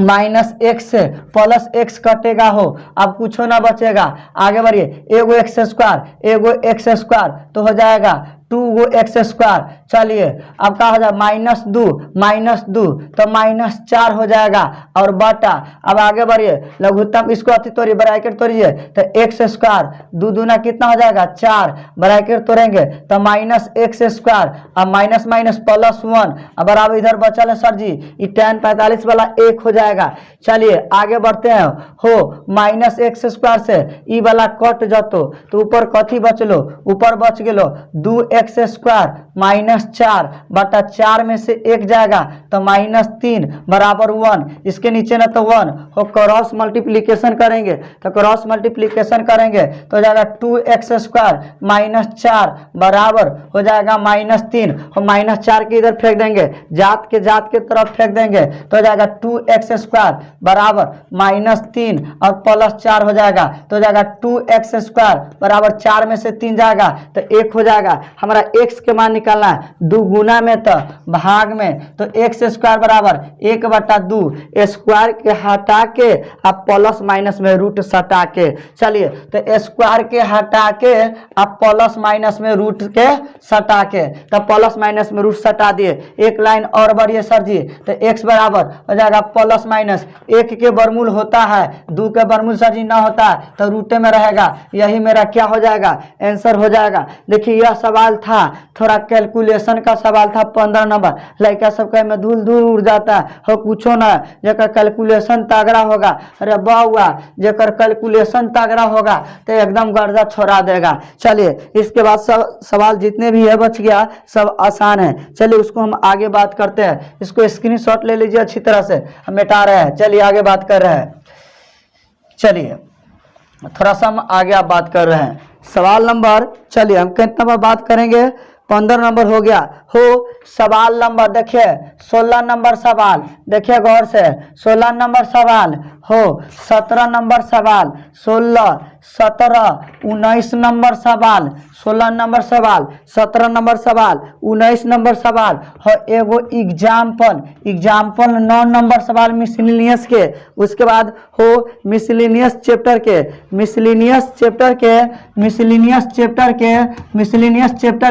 माइनस एक्स से प्लस एक्स कटेगा, हो अब कुछ ना बचेगा। आगे बढ़िए, एगो एक्स स्क्वायर तो हो जाएगा 2 एक्स स्क्वायर। चलिए अब क्या हो जाएगा माइनस 2 तो माइनस 4 हो जाएगा और बटा। अब आगे बढ़िए लघुत्तम इसको अति तोड़िए ब्रैकेट तोड़िए तो एक्स स्क्वायर 2 दूना कितना हो जाएगा 4, ब्रैकेट तोड़ेंगे तो माइनस एक्स स्क्वायर अब माइनस माइनस प्लस 1 अब बराबर इधर बचल है सर जी ये tan 45 वाला 1 हो जाएगा। चलिए आगे बढ़ते हैं, हो माइनस एक्स स्क्वायर से ई वाला कट जतो तो ऊपर कथी बचलो, ऊपर बच गेलो 2 एक्स स्क्वायर माइनस 4 बटा 4 में से 1 जाएगा तो माइनस 3 बराबर 1, इसके नीचे ना तो 1 हो क्रॉस मल्टीप्लीकेशन करेंगे तो क्रॉस मल्टीप्लीकेशन करेंगे तो हो जाएगा 2 एक्स स्क्वायर माइनस 4 बराबर हो जाएगा माइनस 3 और माइनस 4 के इधर फेंक देंगे जात के तरफ फेंक देंगे तो हो जाएगा 2 एक्स स्क्वायर बराबर माइनस 3 और प्लस 4 हो जाएगा तो हो जाएगा 2 एक्स स्क्वायर बराबर 4 में से 3 जाएगा तो 1 हो जाएगा। हमारा x के मान निकालना है, 2 गुना में तो भाग में तो एक्स स्क्वायर बराबर 1/2 स्क्वायर के हटा के अब प्लस माइनस में रूट सटा के। चलिए तो स्क्वायर के हटा के अब प्लस माइनस में रूट के सटा के तो प्लस माइनस में रूट सटा दिए। एक लाइन और बढ़िए सर जी तो x बराबर हो जाएगा प्लस माइनस 1 के वर्गमूल होता है 2 के वर्गमूल सर जी ना होता है तो रूटे में रहेगा। यही मेरा क्या हो जाएगा आंसर हो जाएगा। देखिए यह सवाल था थोड़ा कैलकुलेशन का सवाल था 15 नंबर, लड़का सबके में धूल उड़ जाता है हो कुछो ना जेकर कैलकुलेशन तगड़ा होगा, अरे बउआ जेकर कैलकुलेशन तगड़ा होगा तो एकदम गर्दा छोड़ा देगा। चलिए इसके बाद सब सवाल जितने भी है बच गया सब आसान है। चलिए उसको हम आगे बात करते हैं, इसको स्क्रीनशॉट ले लीजिए अच्छी तरह से, हम मिटा रहे हैं। चलिए आगे बात कर रहे हैं, चलिए थोड़ा सा हम आगे आप बात कर रहे हैं। सवाल नंबर चलिए हम कितना बार बात करेंगे 15 नंबर हो गया, हो सवाल नंबर देखिए 16 नंबर सवाल, देखिए गौर से 16 नंबर सवाल हो, 17 नंबर सवाल, 16, 17, 19 नंबर सवाल, 16 नंबर सवाल, 17 नंबर सवाल, 19 नंबर सवाल हो, एगो एग्जाम्पल 9 नंबर सवाल मिसलिनियस के। उसके बाद हो मिसलिनियस चैप्टर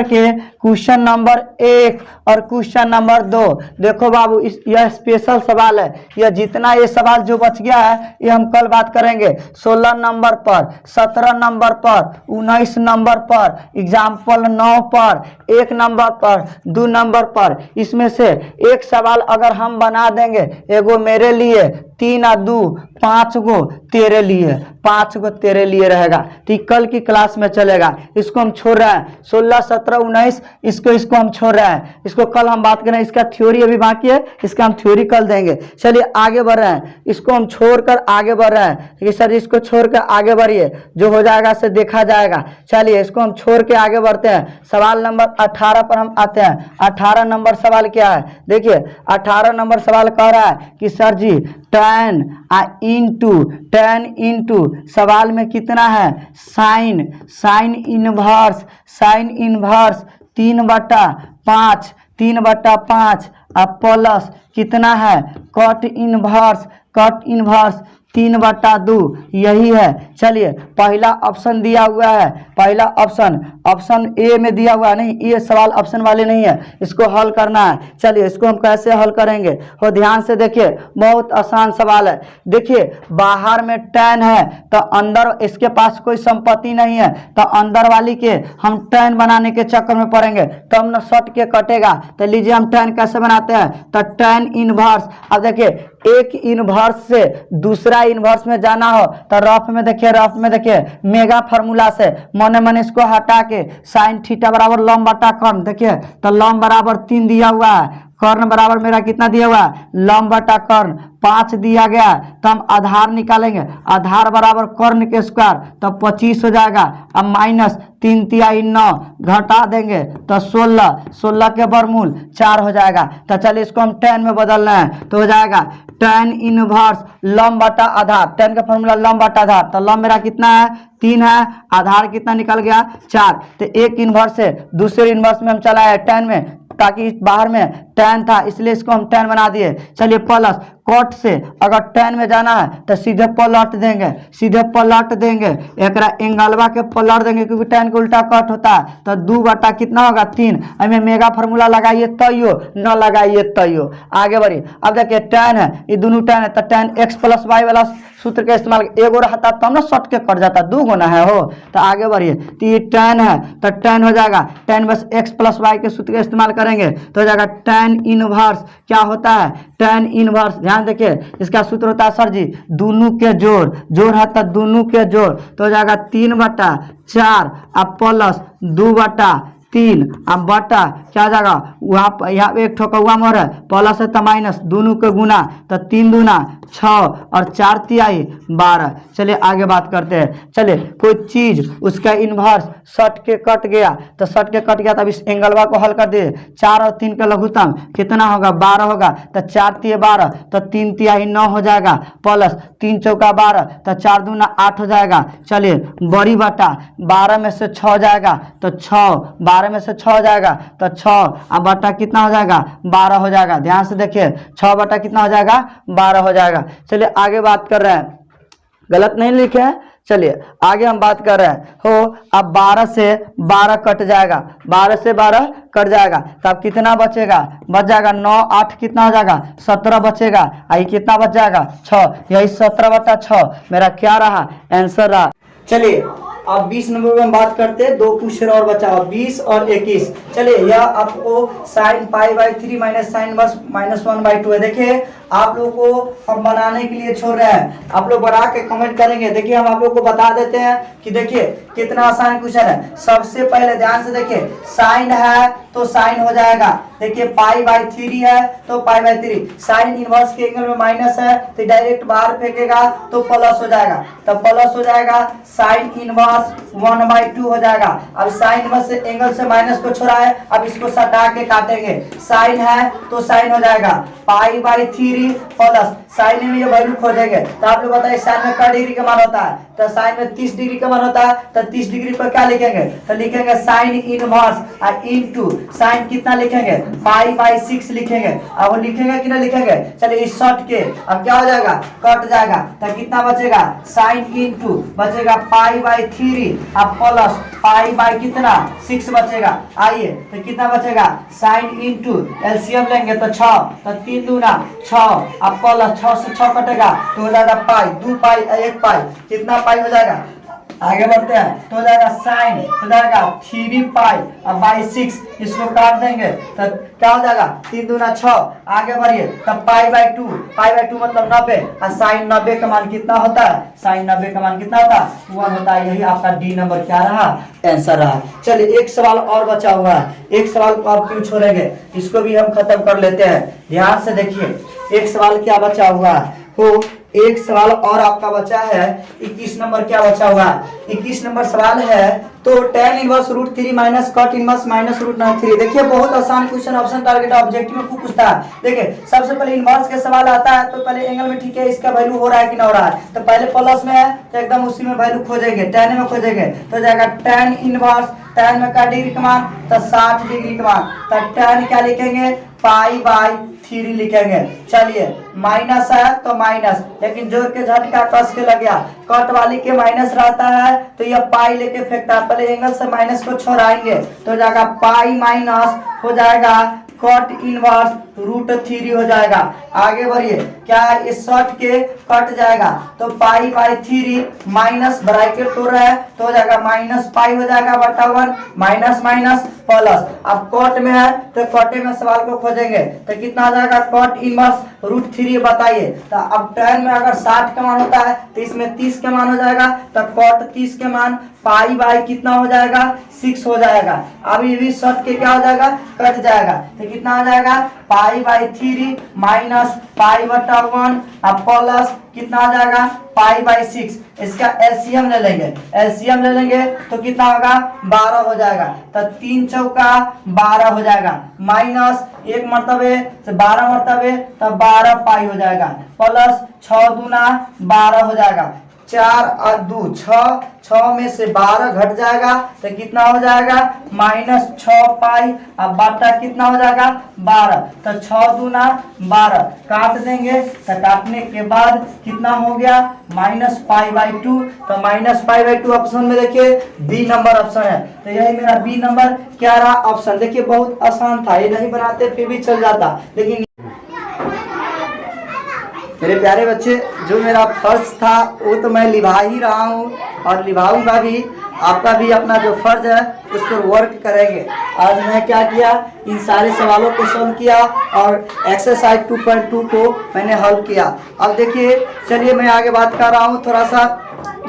के क्वेश्चन नंबर 1 और क्वेश्चन नंबर 2। देखो बाबू यह स्पेशल सवाल है, यह जितना ये सवाल जो बच गया है ये हम कल बात करेंगे। 16 नंबर पर, 17 नंबर पर, 19 नंबर पर, एग्जाम्पल 9 पर, 1 नंबर पर, 2 नंबर पर। इसमें से एक सवाल अगर हम बना देंगे, एगो मेरे लिए, 3 और 2 5 गो तेरे लिए, 5 गो तेरे लिए रहेगा। तो कल की क्लास में चलेगा। इसको हम छोड़ रहे हैं 16, 17, 19, इसको हम छोड़ रहे हैं। इसको कल हम बात करें, इसका थ्योरी अभी बाकी है, इसका हम थ्योरी कल देंगे। चलिए आगे बढ़ रहे हैं, इसको हम छोड़कर आगे बढ़ रहे हैं कि सर इसको छोड़कर आगे बढ़िए, जो हो जाएगा से देखा जाएगा। चलिए इसको हम छोड़ के आगे बढ़ते हैं। सवाल नंबर 18 पर हम आते हैं। 18 नंबर सवाल क्या है, देखिए 18 नंबर सवाल कह रहा है कि सर जी tan इंटू सवाल में कितना है, साइन इनवर्स 3/5 और प्लस कितना है, कट इनवर्स 3/2, यही है। चलिए पहला ऑप्शन दिया हुआ है, पहला ऑप्शन ए में दिया हुआ है, नहीं ये सवाल ऑप्शन वाले नहीं है, इसको हल करना है। चलिए इसको हम कैसे हल करेंगे, हो ध्यान से देखिए, बहुत आसान सवाल है। देखिए बाहर में tan है तो अंदर इसके पास कोई संपत्ति नहीं है, तो अंदर वाली के हम tan बनाने के चक्कर में पड़ेंगे, तब न सट के कटेगा। तो लीजिए हम tan कैसे बनाते हैं, तो tan इनवर्स। अब देखिए एक इनवर्स से दूसरा इनवर्स में जाना हो तो रफ में देखिए मेगा फार्मूला से मन इसको हटा के साइन थीटा बराबर लंब बटा कर्ण, देखिए तो लंब बराबर 3 दिया हुआ है, कर्ण बराबर मेरा कितना दिया हुआ है, लंब बटा कर्ण 5 दिया गया। तो हम आधार निकालेंगे, आधार बराबर कर्ण के स्क्वायर, तो 25 हो जाएगा। अब माइनस 3 तिहाई 9 घटा देंगे तो 16 के वर्गमूल 4 हो जाएगा। तो चलिए इसको हम tan में बदलना है, तो हो जाएगा tan इनवर्स लंब बटा आधार, tan का फॉर्मूला लंब बटा आधार, तो लंब मेरा कितना है 3 है, आधार कितना निकल गया 4। तो एक इनवर्स से दूसरे इनवर्स में हम चला है tan में, ताकि बाहर में tan था इसलिए इसको हम tan बना दिए। चलिए प्लस कट से अगर tan में जाना है तो सीधे पलट देंगे, एक एंगलवा के पलट देंगे, क्योंकि tan के उल्टा कट होता है। तो 2 बटा कितना होगा 3, हमें मेगा फार्मूला लगाइए तैयो, न लगाइए तैयो। आगे बढ़िए, अब देखिए tan है, ये दोनों tan है, तो tan x प्लस वाई वाला सूत्र का इस्तेमाल, एगो रहता तब ना सट के कट जाता, 2 गुना है हो। तो आगे बढ़िए, तो ये tan है तो tan हो जाएगा, tan बस x प्लस वाई के सूत्र का इस्तेमाल करेंगे तो हो जाएगा tan इनवर्स। क्या होता है tan इनवर्स, ध्यान देखिए इसका सूत्र होता है सर जी दोनों के जोड़ है तो दोनों के जोड़, तो हो जाएगा 3/4 अब प्लस 2/3 अब बटा क्या जाएगा, वहाँ यहाँ एक ठोका मोर है, प्लस है तो माइनस, दोनों के गुना, तो 3 दूना 6 और 4 तिहाई 12। चलिए आगे बात करते हैं। चलिए कोई चीज उसका इन्वर्स सट के कट गया, तो सट के कट गया तब इस एंगलवा को हल कर दिए, 4 और 3 का लघुत्तम कितना होगा 12 होगा, तो 4 तिहाई 12, तो 3 तिहाई 9 हो जाएगा, प्लस 3 चौका 12, तो 4 दूना 8 हो जाएगा। चलिए बड़ी बटा 12 में से 6 जाएगा, तो 6 12 में से 6 हो जाएगा, तो 6 अब बटा कितना हो जाएगा 12 हो जाएगा। ध्यान से देखिए 6 बटा कितना हो जाएगा 12 हो जाएगा। चलिए आगे बात कर रहे हैं, गलत नहीं लिखे हैं। चलिए आगे हम बात कर रहे हैं हो, अब 12 से 12 कट जाएगा, 12 से 12 कट जाएगा, तब कितना बचेगा, बच जाएगा 9 8 कितना हो जाएगा 17 बचेगा, आई कितना बच जाएगा 6, यही 17/6 मेरा क्या रहा आंसर रहा। चलिए अब 20 नंबर में हम बात करते हैं, 2 क्वेश्चन और बचा हुआ 20 और 21। चलिए यह आपको साइन π/3 माइनस साइन वर्स -1/2 है। देखिए आप लोगों को हम बनाने के लिए छोड़ रहे हैं, आप लोग बना के कमेंट करेंगे। देखिए हम आप लोग को बता देते हैं कि देखिए कितना आसान क्वेश्चन है। सबसे पहले ध्यान से देखिए, साइन है तो साइन हो जाएगा, देखिए π/3 है तो π/3, साइन इनवर्स के एंगल में माइनस है तो डायरेक्ट बाहर फेंकेगा तो प्लस हो जाएगा, तो प्लस हो जाएगा साइन इनवर्स इनवर्स 1/2 हो जाएगा। अब साइन इनवर्स से एंगल से माइनस को छोड़ा है, अब इसको सटा के काटेंगे। साइन है तो साइन हो जाएगा π/3 प्लस साइन में ये वैल्यू खोजेंगे। तो आप लोग बताइए साइन में क्या डिग्री का मान होता है? तो साइन में 30 डिग्री का मान होता है। तो 30 डिग्री पर क्या लिखेंगे? तो लिखेंगे साइन इनवर्स और इनटू साइन कितना लिखेंगे? π/6 लिखेंगे। अब वो लिखेंगे कि ना लिखेंगे? चलिए इस शॉर्ट के अब क्या हो जाएगा? कट जाएगा। तो कितना बचेगा? साइन इनटू बचेगा π/3 और प्लस π/ कितना 6 बचेगा। आइए तो कितना बचेगा? साइन इनटू एलसीएम लेंगे तो 6, तो 3 दूना 6 और प्लस 6 से 6 कटेगा तो हो जाएगा पाई, 2 पाई 1 पाई, कितना पाई हो जाएगा? आगे बढ़ते हैं तो हो जाएगा साइन हो जाएगा 3 पाई और बाई 6, इसको काट देंगे तो क्या हो जाएगा? 3 दूना 6। आगे बढ़िए तब π/2, π/2 मतलब 90 और साइन 90 का मान कितना होता है? साइन 90 का मान कितना होता है? 1 होता है। यही आपका डी नंबर क्या रहा? आंसर रहा। चलिए एक सवाल और बचा हुआ है, एक सवाल को आप क्यों छोड़ेंगे, इसको भी हम खत्म कर लेते हैं। ध्यान से देखिए एक सवाल क्या बचा हुआ है। हो एक सवाल और आपका बचा है 21 नंबर। क्या बचा हुआ है? 21 नंबर सवाल है तो tan inverse √3 minus cot inverse minus √3। देखिए बहुत आसान क्वेश्चन, ऑप्शन टारगेट ऑब्जेक्टिव में पूछता है। देखिए सबसे पहले इनवर्स के सवाल आता है तो पहले एंगल में ठीक है इसका वैल्यू हो रहा है कि ना हो रहा है, तो पहले प्लस में है तो एकदम उसी में वैल्यू खोजेंगे, tan में खोजेंगे तो जाएगा tan इनवर्स, tan में क्या डिग्री का मान? तो 60 डिग्री का मान। तो tan क्या लिखेंगे? π/3 लिखेंगे। चलिए माइनस है तो माइनस, लेकिन जोड़ के झटका कस के लग गया, कट वाली के माइनस रहता है तो यह पाई लेके फेंकता है। पहले एंगल से माइनस को छोड़ाएंगे तो जाएगा पाई माइनस हो जाएगा कॉट इनवर्स √3 हो जाएगा। आगे बढ़िए क्या है? इस शॉर्ट के कट जाएगा तो π/3 माइनस ब्रैकेट तोड़ रहा है तो हो जाएगा माइनस पाई हो जाएगा बटा 1 माइनस माइनस प्लस। अब कॉट में है तो कॉटे में सवाल को खोजेंगे तो कितना आ जाएगा? कॉट इनवर्स √3 बताइए। तो अब tan में अगर 60 का मान होता है तो इसमें 30 का मान हो जाएगा, तो कॉट 30 के मान π/, कितना हो जाएगा? 6 हो जाएगा। अब ये भी शॉर्ट के क्या हो जाएगा? कट जाएगा तो कितना आ जाएगा? π/3 माइनस π/1 और प्लस कितना आ जाएगा? π/6। इसका एलसीएम ले लेंगे, एलसीएम ले लेंगे तो कितना होगा? 12 हो जाएगा। तो 3 चौका 12 हो जाएगा, माइनस 1 मरतबे से 12 मरतबे तो 12 पाई हो जाएगा, प्लस 6 दूना 12 हो जाएगा, 4 और 2 6, 6 में से 12 घट जाएगा तो कितना हो जाएगा? माइनस 6 पाई और बाटा कितना हो जाएगा? 12। तो 6 दूना 12 काट देंगे तो काटने के बाद कितना हो गया? माइनस π/2। तो माइनस π/2 ऑप्शन में देखिए बी नंबर ऑप्शन है। तो यही मेरा बी नंबर क्या रहा? ऑप्शन। देखिए बहुत आसान था, ये नहीं बनाते फिर भी चल जाता, लेकिन मेरे प्यारे बच्चे जो मेरा फर्ज था वो तो मैं निभा ही रहा हूँ और निभाऊंगा भी। आपका भी अपना जो फर्ज है उस पर वर्क करेंगे। आज मैं क्या किया? इन सारे सवालों को सॉल्व किया और एक्सरसाइज 2.2 को मैंने हल किया। अब देखिए चलिए मैं आगे बात कर रहा हूँ थोड़ा सा।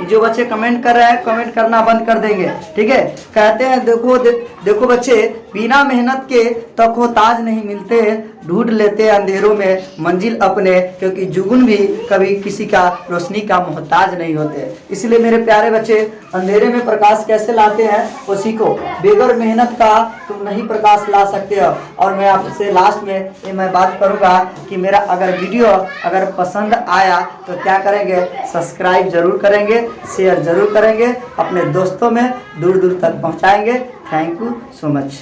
जो बच्चे कमेंट कर रहे हैं कमेंट करना बंद कर देंगे, ठीक है? कहते हैं देखो बच्चे बिना मेहनत के तखोताज नहीं मिलते, ढूंढ लेते अंधेरों में मंजिल अपने, क्योंकि जुगुन भी कभी किसी का रोशनी का मोहताज नहीं होते। इसलिए मेरे प्यारे बच्चे अंधेरे में प्रकाश कैसे लाते हैं वो सीखो। बेगर मेहनत का तुम नहीं प्रकाश ला सकते हो। और मैं आपसे लास्ट में ये मैं बात करूँगा कि मेरा अगर वीडियो अगर पसंद आया तो क्या करेंगे? सब्सक्राइब जरूर करेंगे, शेयर जरूर करेंगे, अपने दोस्तों में दूर दूर तक पहुँचाएंगे। Thank you so much.